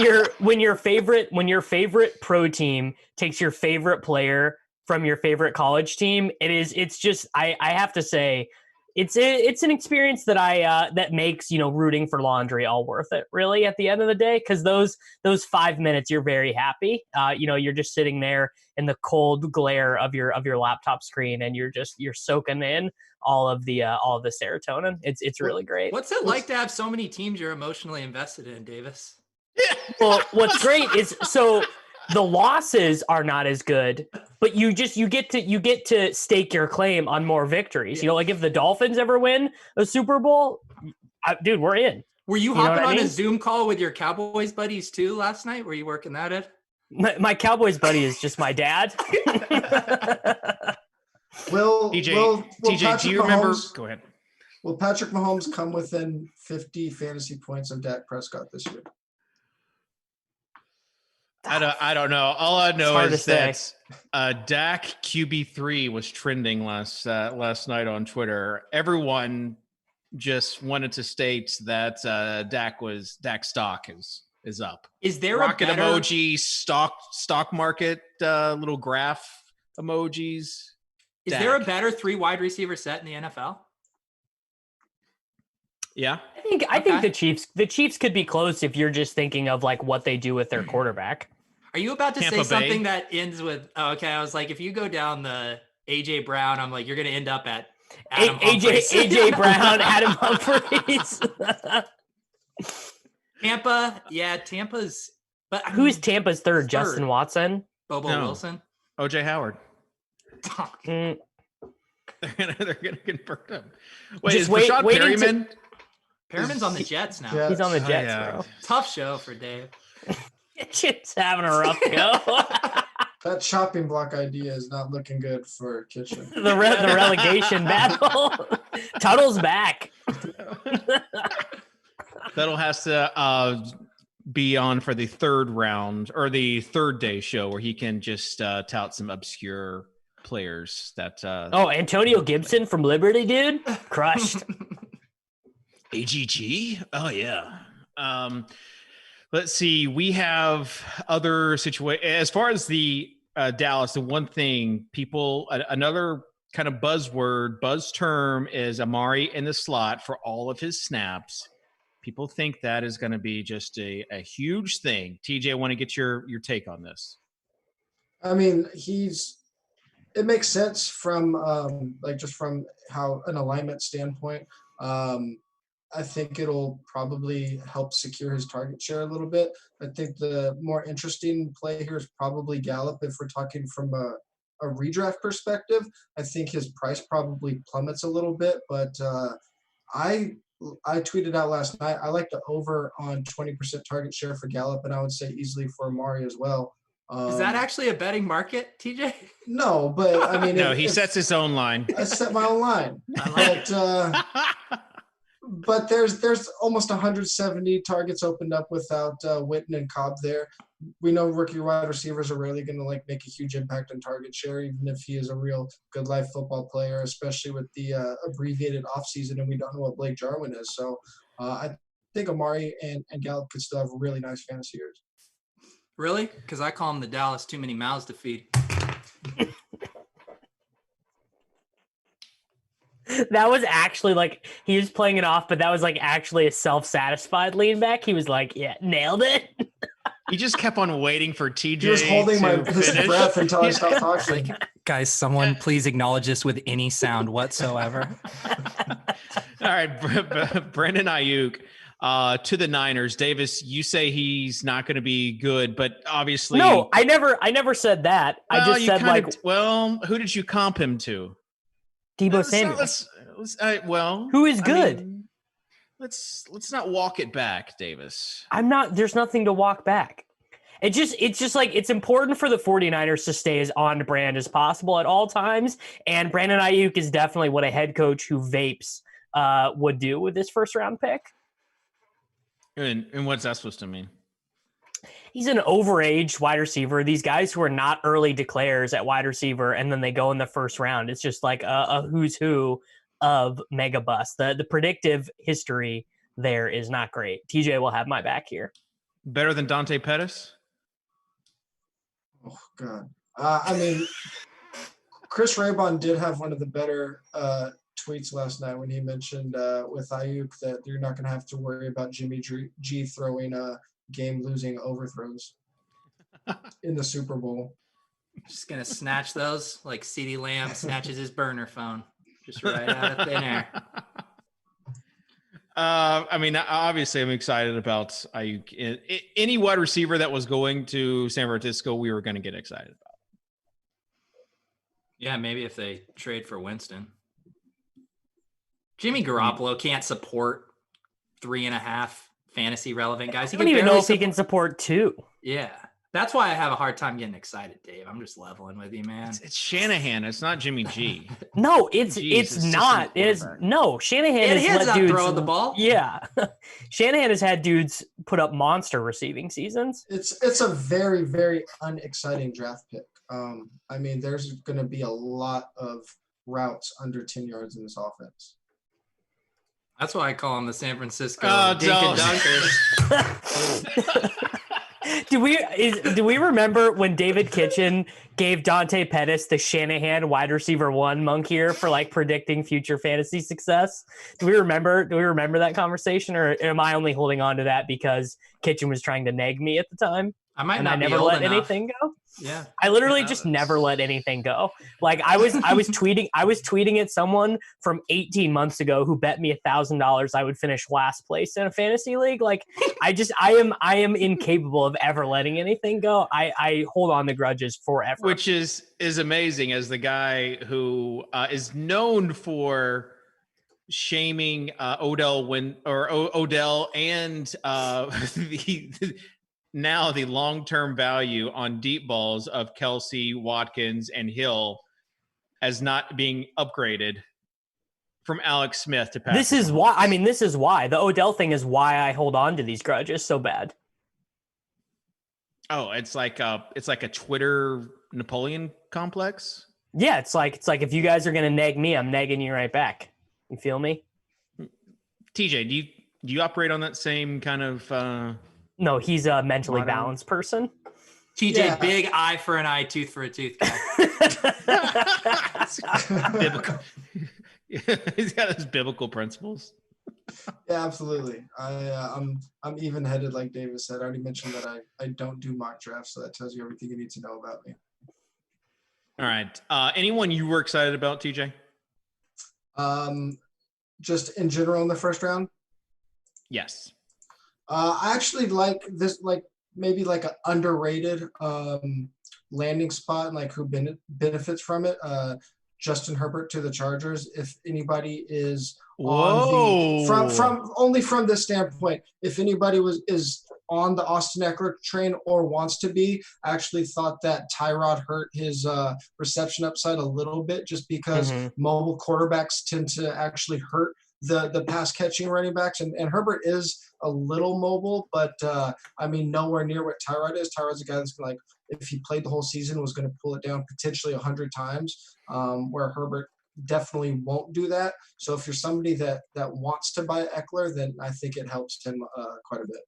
your favorite pro team takes your favorite player from your favorite college team, it's just I have to say, it's an experience that that makes rooting for laundry all worth it, really, at the end of the day, because those 5 minutes you're very happy. You're just sitting there in the cold glare of your laptop screen, and you're soaking in all of the serotonin. It's really great. What's it like to have so many teams you're emotionally invested in, Davis? Well, what's great is the losses are not as good, but you get to stake your claim on more victories. Like if the Dolphins ever win a Super Bowl, dude, we're in. Were you hopping on a Zoom call with your Cowboys buddies too last night? Were you working that in? My Cowboys buddy is just my dad. TJ, do you remember? Go ahead. Will Patrick Mahomes come within 50 fantasy points of Dak Prescott this year? I don't know. All I know is that Dak QB3 was trending last night on Twitter. Everyone just wanted to state that Dak stock is up. Is there rocket emoji, stock market little graph emojis? Is there a better 3 wide receiver set in the NFL? Yeah, I think the Chiefs could be close if you're just thinking of like what they do with their quarterback. Are you about to say something that ends with? Oh, okay, I was like, if you go down the AJ Brown, I'm like, you're going to end up at Adam Humphries. AJ Brown, Adam Humphries. Tampa, yeah, Tampa's. But who's Tampa's third? Justin Watson, Bobo Wilson, OJ Howard. They're gonna convert him. Wait, is Rashad Perryman? Perryman's on the Jets now. He's on the Jets, bro. Tough show for Dave. Kitchen's having a rough go. That chopping block idea is not looking good for Kitchen. the relegation battle. Tuttle's back. Tuttle has to be on for the third round or the third day show where he can just tout some obscure players that Antonio Gibson from Liberty, dude, crushed. AGG, oh yeah. Let's see, we have other situations as far as the Dallas. The one thing another kind of buzz term is Amari in the slot for all of his snaps. People think that is going to be just a huge thing. TJ, I want to get your take on this. I mean, it makes sense from just from how an alignment standpoint. I think it'll probably help secure his target share a little bit. I think the more interesting play here is probably Gallup. If we're talking from a redraft perspective, I think his price probably plummets a little bit, but I tweeted out last night, I like the over on 20% target share for Gallup, and I would say easily for Amari as well. Is that actually a betting market, TJ? No, but I mean, no, he sets his own line. I set my own line. But there's almost 170 targets opened up without Witten and Cobb there. We know rookie wide receivers are rarely going to make a huge impact on target share, even if he is a real good life football player, especially with the abbreviated offseason, and we don't know what Blake Jarwin is. So I think Amari and Gallup could still have really nice fantasy years. Really? Because I call him the Dallas too many mouths to feed. That was actually he was playing it off, but that was actually a self-satisfied lean back. He was like, yeah, nailed it. He just kept on waiting for TJ. He was holding his breath until I stopped talking. Guys, someone please acknowledge this with any sound whatsoever. All right, Brandon Ayuk to the Niners. Davis, you say he's not going to be good, but obviously, no, I never said that. I just said who did you comp him to? Debo Samuel. Who is good? I mean, let's not walk it back, Davis. There's nothing to walk back. It's just it's important for the 49ers to stay as on brand as possible at all times. And Brandon Ayuk is definitely what a head coach who vapes would do with this first round pick. And what's that supposed to mean? He's an overage wide receiver. These guys who are not early declares at wide receiver, and then they go in the first round. It's just like a who's who of mega bust. The predictive history there is not great. TJ will have my back here. Better than Dante Pettis? Oh God. I mean, Chris Raybon did have one of the better tweets last night when he mentioned with Ayuk that you're not going to have to worry about Jimmy G throwing game-losing overthrows in the Super Bowl. Just gonna snatch those like CeeDee Lamb snatches his burner phone, just right out of thin air. I mean, obviously, I'm excited about Ayuk. Any wide receiver that was going to San Francisco, we were going to get excited about. Yeah, maybe if they trade for Winston. Jimmy Garoppolo can't support 3.5 fantasy relevant guys. I don't even know if he can support 2. Yeah. That's why I have a hard time getting excited, Dave. I'm just leveling with you, man. It's Shanahan. It's not Jimmy G. No, it's not. Shanahan has let dudes throwing the ball. Yeah, Shanahan has had dudes put up monster receiving seasons. It's a very, very unexciting draft pick. I mean, there's going to be a lot of routes under 10 yards in this offense. That's why I call him the San Francisco Dink and Dunkers. Do we remember when David Kitchen gave Dante Pettis the Shanahan wide receiver 1 monk here for like predicting future fantasy success? Do we remember that conversation, or am I only holding on to that because Kitchen was trying to nag me at the time? I might and not I never be old let enough. anything go. Yeah. I literally just never let anything go. Like I was tweeting at someone from 18 months ago who bet me $1,000 I would finish last place in a fantasy league. Like I am incapable of ever letting anything go. I hold on to grudges forever. Which is amazing as the guy who is known for shaming Odell and now the long-term value on deep balls of Kelsey, Watkins, and Hill as not being upgraded from Alex Smith to Patrick. This is why the Odell thing is why I hold on to these grudges so bad. Oh, it's like a Twitter Napoleon complex. Yeah, it's like if you guys are gonna nag me, I'm nagging you right back. You feel me? TJ, do you operate on that same kind of? No, he's a mentally balanced person. TJ, Yeah. big eye for an eye, tooth for a tooth guy. Biblical. He's got his biblical principles. Yeah, absolutely. I'm even-headed, like David said. I already mentioned that I don't do mock drafts, so that tells you everything you need to know about me. All right. Anyone you were excited about, TJ? Just in general in the first round. Yes. I actually like this, like maybe like an underrated landing spot and like who benefits from it. Justin Herbert to the Chargers. If anybody is from this standpoint, if anybody is on the Austin Eckler train or wants to be, I actually thought that Tyrod hurt his reception upside a little bit just because mobile quarterbacks tend to actually hurt the pass catching running backs, and Herbert is a little mobile, but I mean nowhere near what Tyrod is. Tyrod's a guy that's gonna, like, if he played the whole season, was going to pull it down potentially 100 times, where Herbert definitely won't do that. So if you're somebody that wants to buy Eckler, then I think it helps him quite a bit.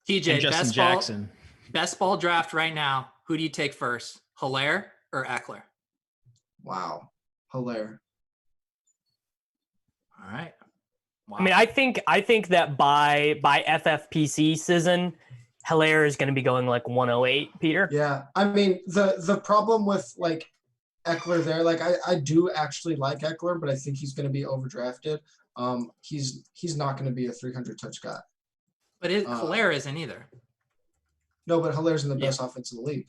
TJ, and Justin Jackson. Best ball draft right now. Who do you take first, Hilaire or Eckler? Wow, Hilaire. All right. Wow. I mean, I think that by FFPC season, Hilaire is going to be going like 108, Peter. Yeah, I mean the problem with like Eckler there, like I do actually like Eckler, but I think he's going to be overdrafted. He's not going to be a 300 touch guy. But Hilaire isn't either. No, but Hilaire's in the best offense in the league.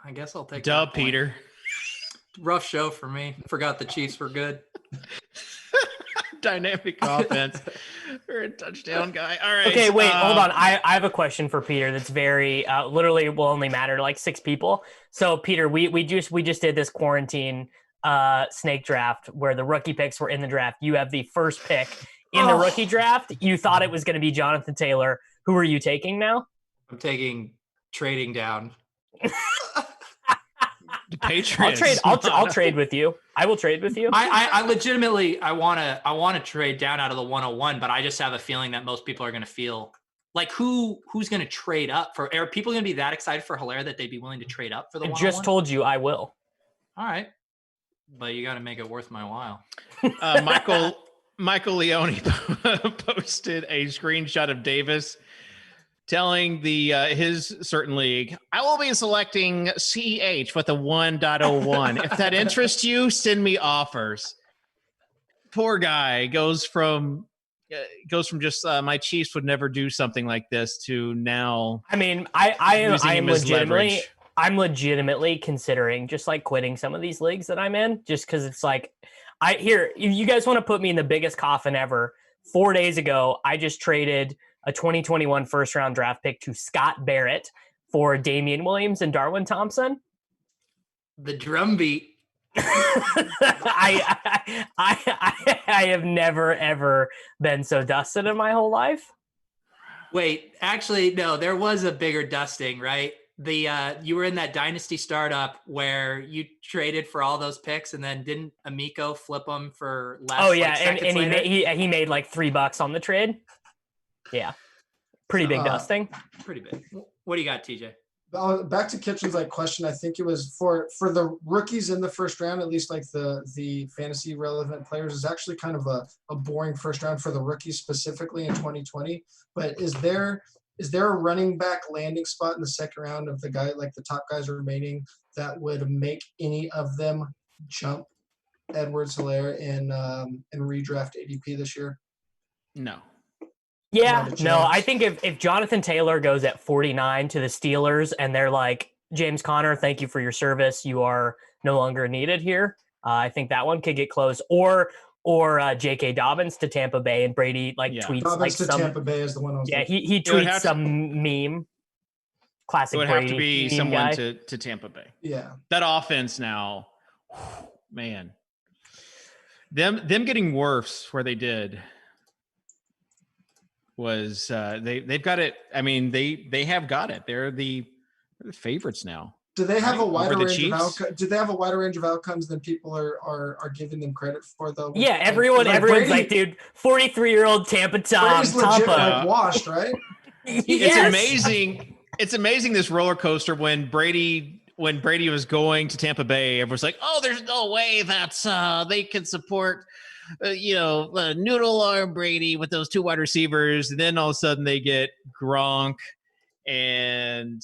I guess I'll take Dub, that point. Peter. Rough show for me. Forgot the Chiefs were good. Dynamic offense. Or a touchdown guy. All right. Okay, wait, hold on. I have a question for Peter that's very literally will only matter to like 6 people. So Peter, we just did this quarantine snake draft where the rookie picks were in the draft. You have the first pick in the rookie draft. You thought it was going to be Jonathan Taylor. Who are you taking now? I'm taking trading down. Patriots. I'll trade with you. I will trade with you. I legitimately I want to trade down out of the 101, but I just have a feeling that most people are going to feel like who's going to trade up for? Are people going to be that excited for Hilaire that they'd be willing to trade up for the 101? Just told you I will. All right, but you got to make it worth my while. Michael Leone posted a screenshot of Davis telling his certain league, I will be selecting CEH with a 1.01. If that interests you, send me offers. Poor guy goes from just my Chiefs would never do something like this to now. I mean, I'm legitimately considering just like quitting some of these leagues that I'm in, just because it's like, you guys want to put me in the biggest coffin ever. 4 days ago, I just traded a 2021 first round draft pick to Scott Barrett for Damian Williams and Darwin Thompson. The drumbeat. I have never ever been so dusted in my whole life. Wait, actually, no, there was a bigger dusting, right? You were in that dynasty startup where you traded for all those picks, and then didn't Amico flip them for less? Oh yeah, and he made like $3 on the trade. Yeah, pretty big dusting. Pretty big. What do you got, TJ? Back to Kitchen's question. I think it was for the rookies in the first round, at least like the fantasy relevant players, is actually kind of a boring first round for the rookies specifically in 2020. But is there a running back landing spot in the second round of the guy, like the top guys remaining, that would make any of them jump Edwards-Helaire in redraft ADP this year? No. Yeah, no, I think if Jonathan Taylor goes at 49 to the Steelers and they're like, James Conner, thank you for your service, you are no longer needed here, I think that one could get close. Or J.K. Dobbins to Tampa Bay, and Brady tweets Dobbins to Tampa Bay is the one I was he tweets some meme. Classic. It would Brady have to be someone to Tampa Bay. Yeah, that offense now, man. Them getting worse where they did was they've got it. I mean, they have got it. They're the favorites now. Do they have a wider range of outcomes? Do they have a wider range of outcomes than people are giving them credit for, though? Yeah, everyone's Brady, like, dude, 43-year-old Tampa Brady's legit washed, right? It's amazing. It's amazing this roller coaster when Brady was going to Tampa Bay. Everyone's like, "Oh, there's no way that's they can support." Noodle arm Brady with those two wide receivers, and then all of a sudden they get Gronk and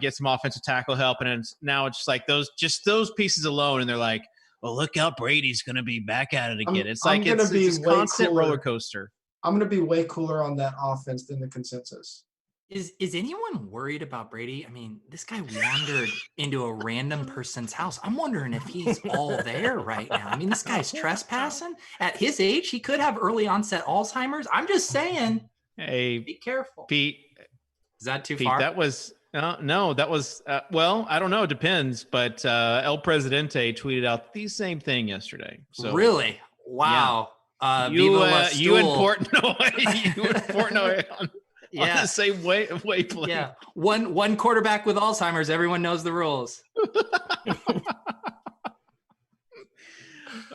get some offensive tackle help, and now it's just like those pieces alone, and they're like, "Well, look out, Brady's going to be back at it again." It's a constant roller coaster. I'm going to be way cooler on that offense than the consensus. Is anyone worried about Brady? I mean, this guy wandered into a random person's house. I'm wondering if he's all there right now. I mean, this guy's trespassing. At his age, he could have early onset Alzheimer's. I'm just saying. Hey, be careful. Pete. Is that too far? That was no, that was well, I don't know. It depends. But El Presidente tweeted out the same thing yesterday. So really? Wow. Yeah. You and Portnoy. You and Portnoy on the same wavelength. Yeah. One quarterback with Alzheimer's. Everyone knows the rules.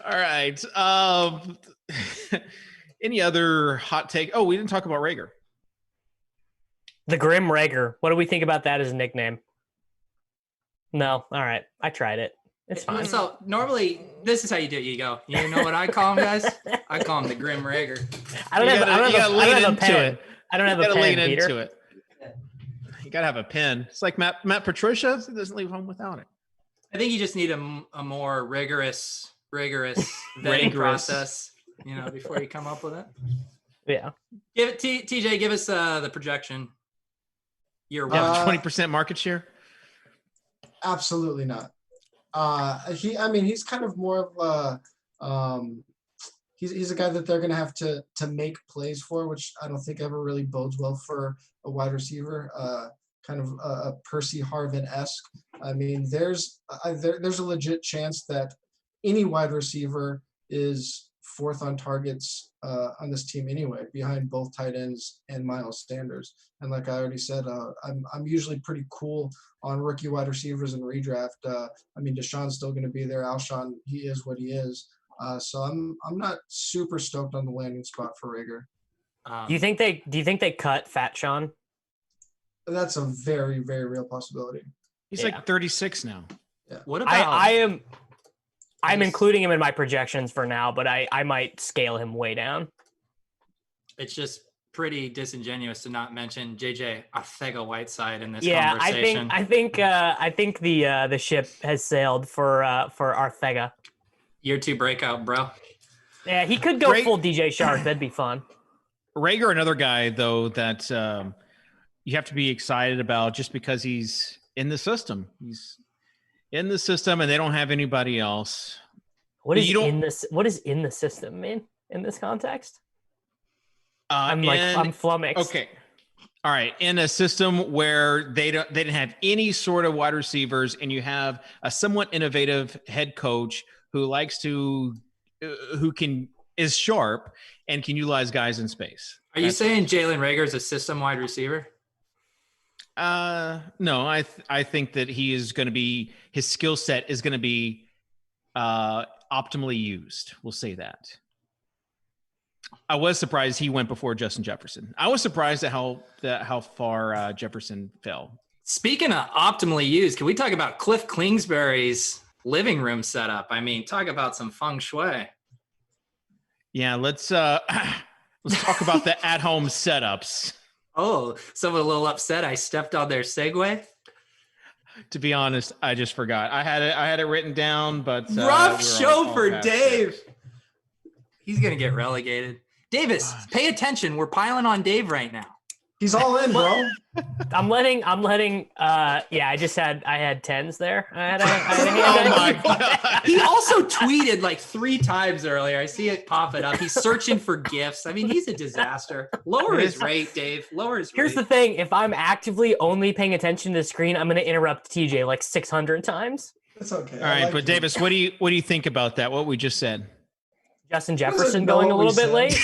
All right. Any other hot take? Oh, we didn't talk about Rager. The Grim Rager. What do we think about that as a nickname? No. All right. I tried it. It's fine. So normally, this is how you do it. You go, you know what I call him, guys? I call him the Grim Rager. I don't have a pen. I don't have a pen, Peter. Into it. You got to have a pen. It's like Matt Patricia. He doesn't leave home without it. I think you just need a more rigorous vetting process, before you come up with it. Yeah. Give it, TJ, give us the projection. Year 20% market share? Absolutely not. He's kind of more of a he's a guy that they're going to have to make plays for, which I don't think ever really bodes well for a wide receiver. Kind of a Percy Harvin-esque. I mean, there's a legit chance that any wide receiver is fourth on targets on this team anyway, behind both tight ends and Miles Sanders. And like I already said, I'm usually pretty cool on rookie wide receivers and redraft. I mean, Deshaun's still going to be there. Alshon, he is what he is. So I'm not super stoked on the landing spot for Rager. Do you think they cut Fat Sean? That's a very, very real possibility. He's like 36 now. Yeah. What about I'm including him in my projections for now, but I might scale him way down. It's just pretty disingenuous to not mention JJ Arcega-Whiteside in this Yeah, conversation. I think the ship has sailed for Arcega. Year 2 breakout, bro. Yeah, he could go full DJ Shark. That'd be fun. Rager, another guy though that you have to be excited about just because he's in the system. He's in the system, and they don't have anybody else. What is in the system mean in this context? I'm flummoxed. Okay. All right. In a system where they didn't have any sort of wide receivers, and you have a somewhat innovative head coach who is sharp and can utilize guys in space. Are you saying Jalen Rager is a system wide receiver? No, I think that his skill set is going to be optimally used. We'll say that. I was surprised he went before Justin Jefferson. I was surprised at how far Jefferson fell. Speaking of optimally used, can we talk about Cliff Kingsbury's living room setup? I mean, talk about some feng shui. Yeah, let's talk about the at-home setups. Oh, someone a little upset I stepped on their segue. To be honest, I just forgot. I had it written down, but rough show for Dave. He's gonna get relegated. Davis, pay attention. We're piling on Dave right now. He's all in, bro. I'm letting. I had tens there. I had Oh my God. He also tweeted like 3 times earlier. I see it popping up. He's searching for gifts. I mean, he's a disaster. Lower his rate, Dave. Lower his rate. Here's the thing. If I'm actively only paying attention to the screen, I'm going to interrupt TJ like 600 times. That's okay. All right, but Davis, what do you think about that? What we just said? Justin Jefferson going a little bit late.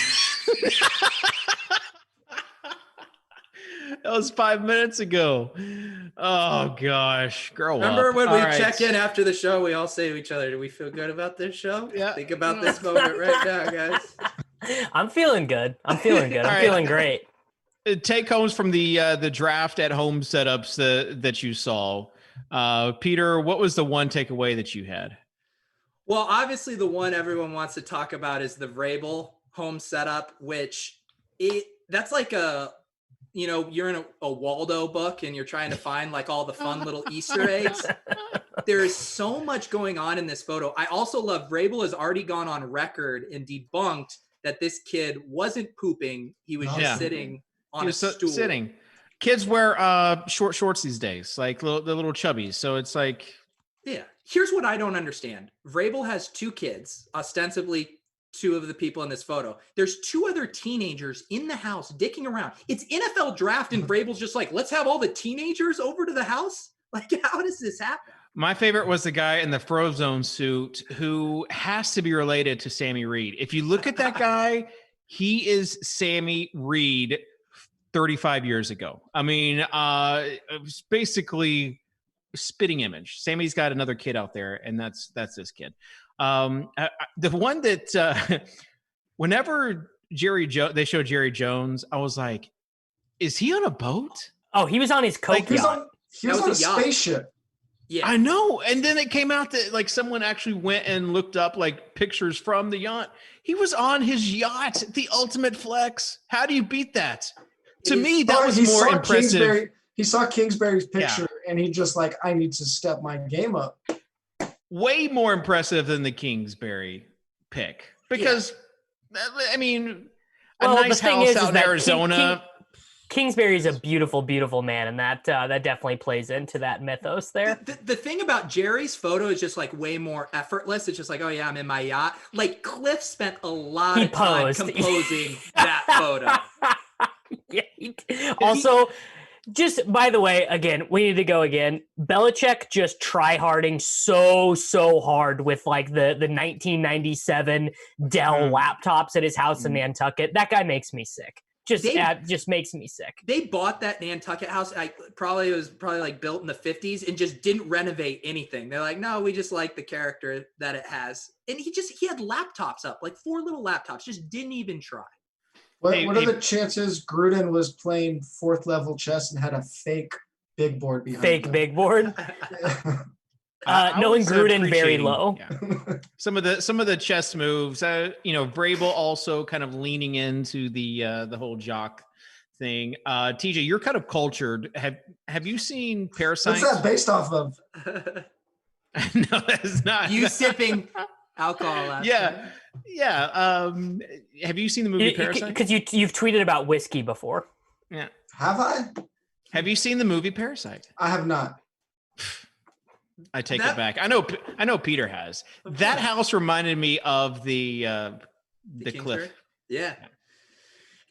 That was 5 minutes ago. Oh gosh, Remember when we check in after the show, we all say to each other, do we feel good about this show? Yeah. Think about this moment right now, guys. I'm feeling good. I'm feeling great. Take homes from the draft at home setups that you saw. Peter, what was the one takeaway that you had? Well, obviously the one everyone wants to talk about is the Vrabel home setup, which that's like you're in a Waldo book and you're trying to find like all the fun little Easter eggs. There is so much going on in this photo. I also love Vrabel has already gone on record and debunked that this kid wasn't pooping. He was just sitting on a stool. Sitting. Kids wear short shorts these days, like the little chubbies. So it's like, yeah. Here's what I don't understand. Vrabel has 2 kids, ostensibly 2 of the people in this photo. There's 2 other teenagers in the house dicking around. It's NFL draft and Vrabel's just like, let's have all the teenagers over to the house. Like, how does this happen? my favorite was the guy in the Frozone suit who has to be related to Sammy Reed. If you look at that guy, he is Sammy Reed 35 years ago. I mean, it was basically spitting image. Sammy's got another kid out there, and that's this kid. The one that whenever they showed Jerry Jones, I was like, is he on a boat? Oh, he was on his coke yacht. He was on a spaceship. Yeah, I know. And then it came out that like someone actually went and looked up like pictures from the yacht. He was on his yacht, the ultimate flex. How do you beat that? To me, that was more impressive. He saw Kingsbury's picture and he just like, I need to step my game up. Way more impressive than the Kingsbury pick. Because, I mean, a nice house out in Arizona. Kingsbury's a beautiful, beautiful man, and that definitely plays into that mythos there. The thing about Jerry's photo is just like way more effortless. It's just like, oh yeah, I'm in my yacht. Like Cliff spent a lot of time composing that photo. Yeah. Also, Just by the way, again, we need to go again. Belichick just try-harding so hard with like the 1997 Dell laptops at his house in Nantucket. That guy makes me sick. Just makes me sick. They bought that Nantucket house. It was probably like built in the 50s and just didn't renovate anything. They're like, no, we just like the character that it has. And he had laptops up, like 4 little laptops, just didn't even try. What are the chances Gruden was playing 4th level chess and had a fake big board behind him? Fake big board? Knowing Gruden, very low. Yeah. Some of the chess moves, Vrabel also kind of leaning into the whole jock thing. TJ, you're kind of cultured. Have you seen Parasite? What's that based off of? No, that's not. You sipping alcohol. Yeah. Have you seen the movie Parasite? Because you've tweeted about whiskey before. Yeah. Have I? Have you seen the movie Parasite? I have not. I take it back. I know Peter has. That house reminded me of the cliff. Yeah.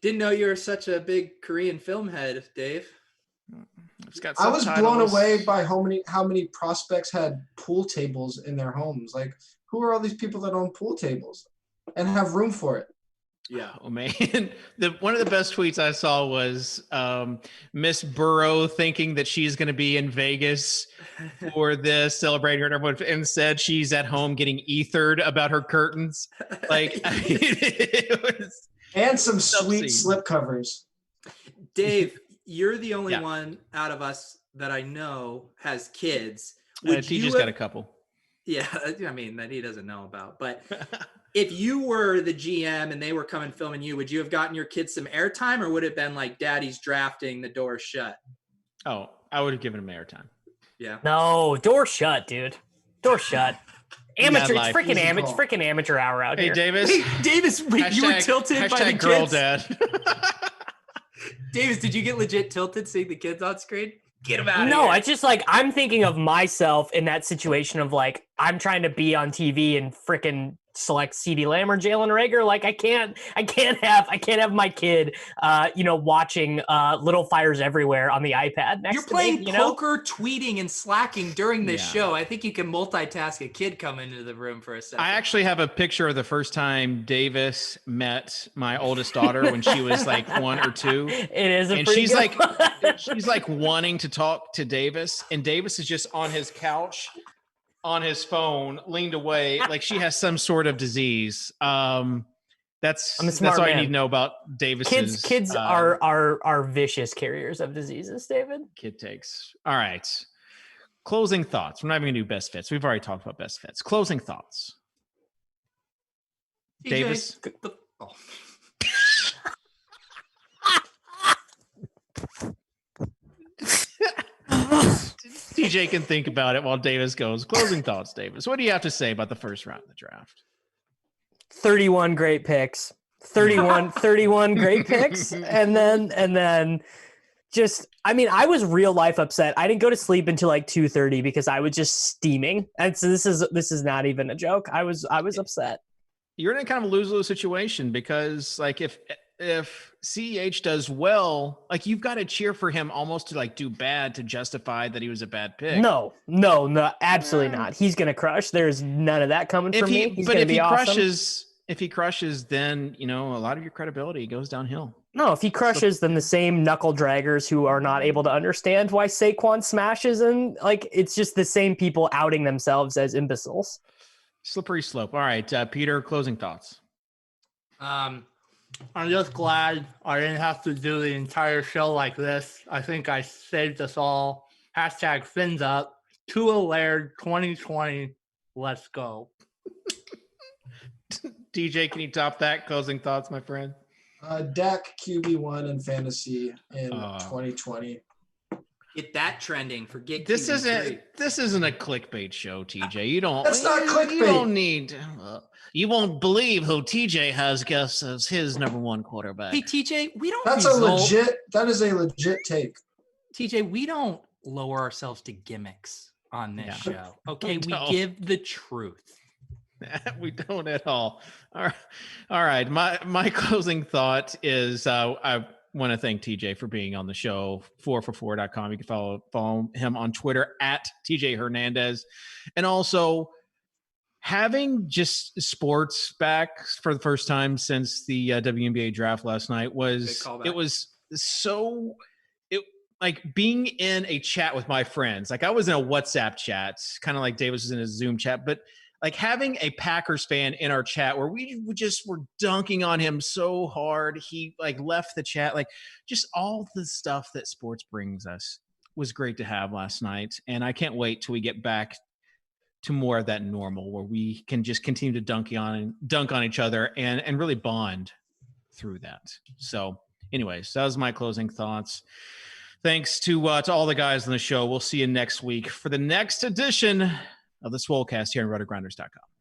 Didn't know you were such a big Korean film head, Dave. It's got I was blown away by how many prospects had pool tables in their homes. Like, who are all these people that own pool tables and have room for it? Yeah. Oh man. One of the best tweets I saw was Miss Burrow thinking that she's going to be in Vegas for this, celebrating her, and everyone instead she's at home getting ethered about her curtains. Like, I mean, it was and some sweet slip covers. Dave, you're the only one out of us that I know has kids. TJ's got a couple. Yeah, I mean, that he doesn't know about. But if you were the GM and they were coming filming you, would you have gotten your kids some airtime, or would it have been like daddy's drafting, the door shut? Oh, I would have given him airtime. Yeah. No, door shut, dude. Door shut. Amateur, it's freaking amateur hour out here. Hey, Davis. Hey, Davis, you were tilted by the girl kids. dad. Davis, did you get legit tilted seeing the kids on screen? Get them out of here. No, it's just like I'm thinking of myself in that situation of like I'm trying to be on TV and freaking select CeeDee Lamb or Jalen Reagor. Like I can't have my kid watching Little Fires Everywhere on the iPad next You're to playing me, poker, tweeting, and slacking during this show. I think you can multitask a kid come into the room for a second. I actually have a picture of the first time Davis met my oldest daughter when she was like 1 or 2. It is and she's like wanting to talk to Davis, and Davis is just on his couch on his phone, leaned away, like she has some sort of disease. That's all you need to know about Davis's. Kids are vicious carriers of diseases, David. Kid takes. All right. Closing thoughts. We're not even gonna do best fits. We've already talked about best fits. Closing thoughts. TJ, Davis. TJ can think about it while Davis goes. Closing thoughts, Davis. What do you have to say about the first round of the draft? 31 great picks. 31 great picks. And then just, I mean, I was real life upset. I didn't go to sleep until like 2:30 because I was just steaming. And so this is not even a joke. I was upset. You're in a kind of lose-lose situation because like if CEH does well, like you've got to cheer for him almost to like do bad to justify that he was a bad pick. No, absolutely not. He's going to crush. There's none of that coming from me. But if he crushes, then, a lot of your credibility goes downhill. No, if he crushes, then the same knuckle draggers who are not able to understand why Saquon smashes and like, it's just the same people outing themselves as imbeciles. Slippery slope. All right, Peter, closing thoughts. I'm just glad I didn't have to do the entire show like this. I think I saved us all. Hashtag fins up. Tua Laird 2020. Let's go. DJ, can you top that? Closing thoughts, my friend. Dak QB1 in fantasy in 2020. Get that trending. Forget this QB3. isn't a clickbait show, TJ. You don't. That's not clickbait. You don't need. You won't believe who TJ has guessed as his number 1 quarterback. Hey, TJ, we don't. That is a legit take. TJ, we don't lower ourselves to gimmicks on this show. Okay, we give the truth. We don't at all. All right. My closing thought is want to thank TJ for being on the show. 4for4.com. You can follow him on Twitter at TJ Hernandez. And also, having just sports back for the first time since the WNBA draft last night was so like being in a chat with my friends. Like I was in a WhatsApp chat, kind of like Davis was in a Zoom chat, but like having a Packers fan in our chat where we just were dunking on him so hard. He like left the chat, like just all the stuff that sports brings us was great to have last night. And I can't wait till we get back to more of that normal where we can just continue to dunk on each other and really bond through that. So anyways, that was my closing thoughts. Thanks to all the guys on the show. We'll see you next week for the next edition of the Swolecast here on RotoGrinders.com.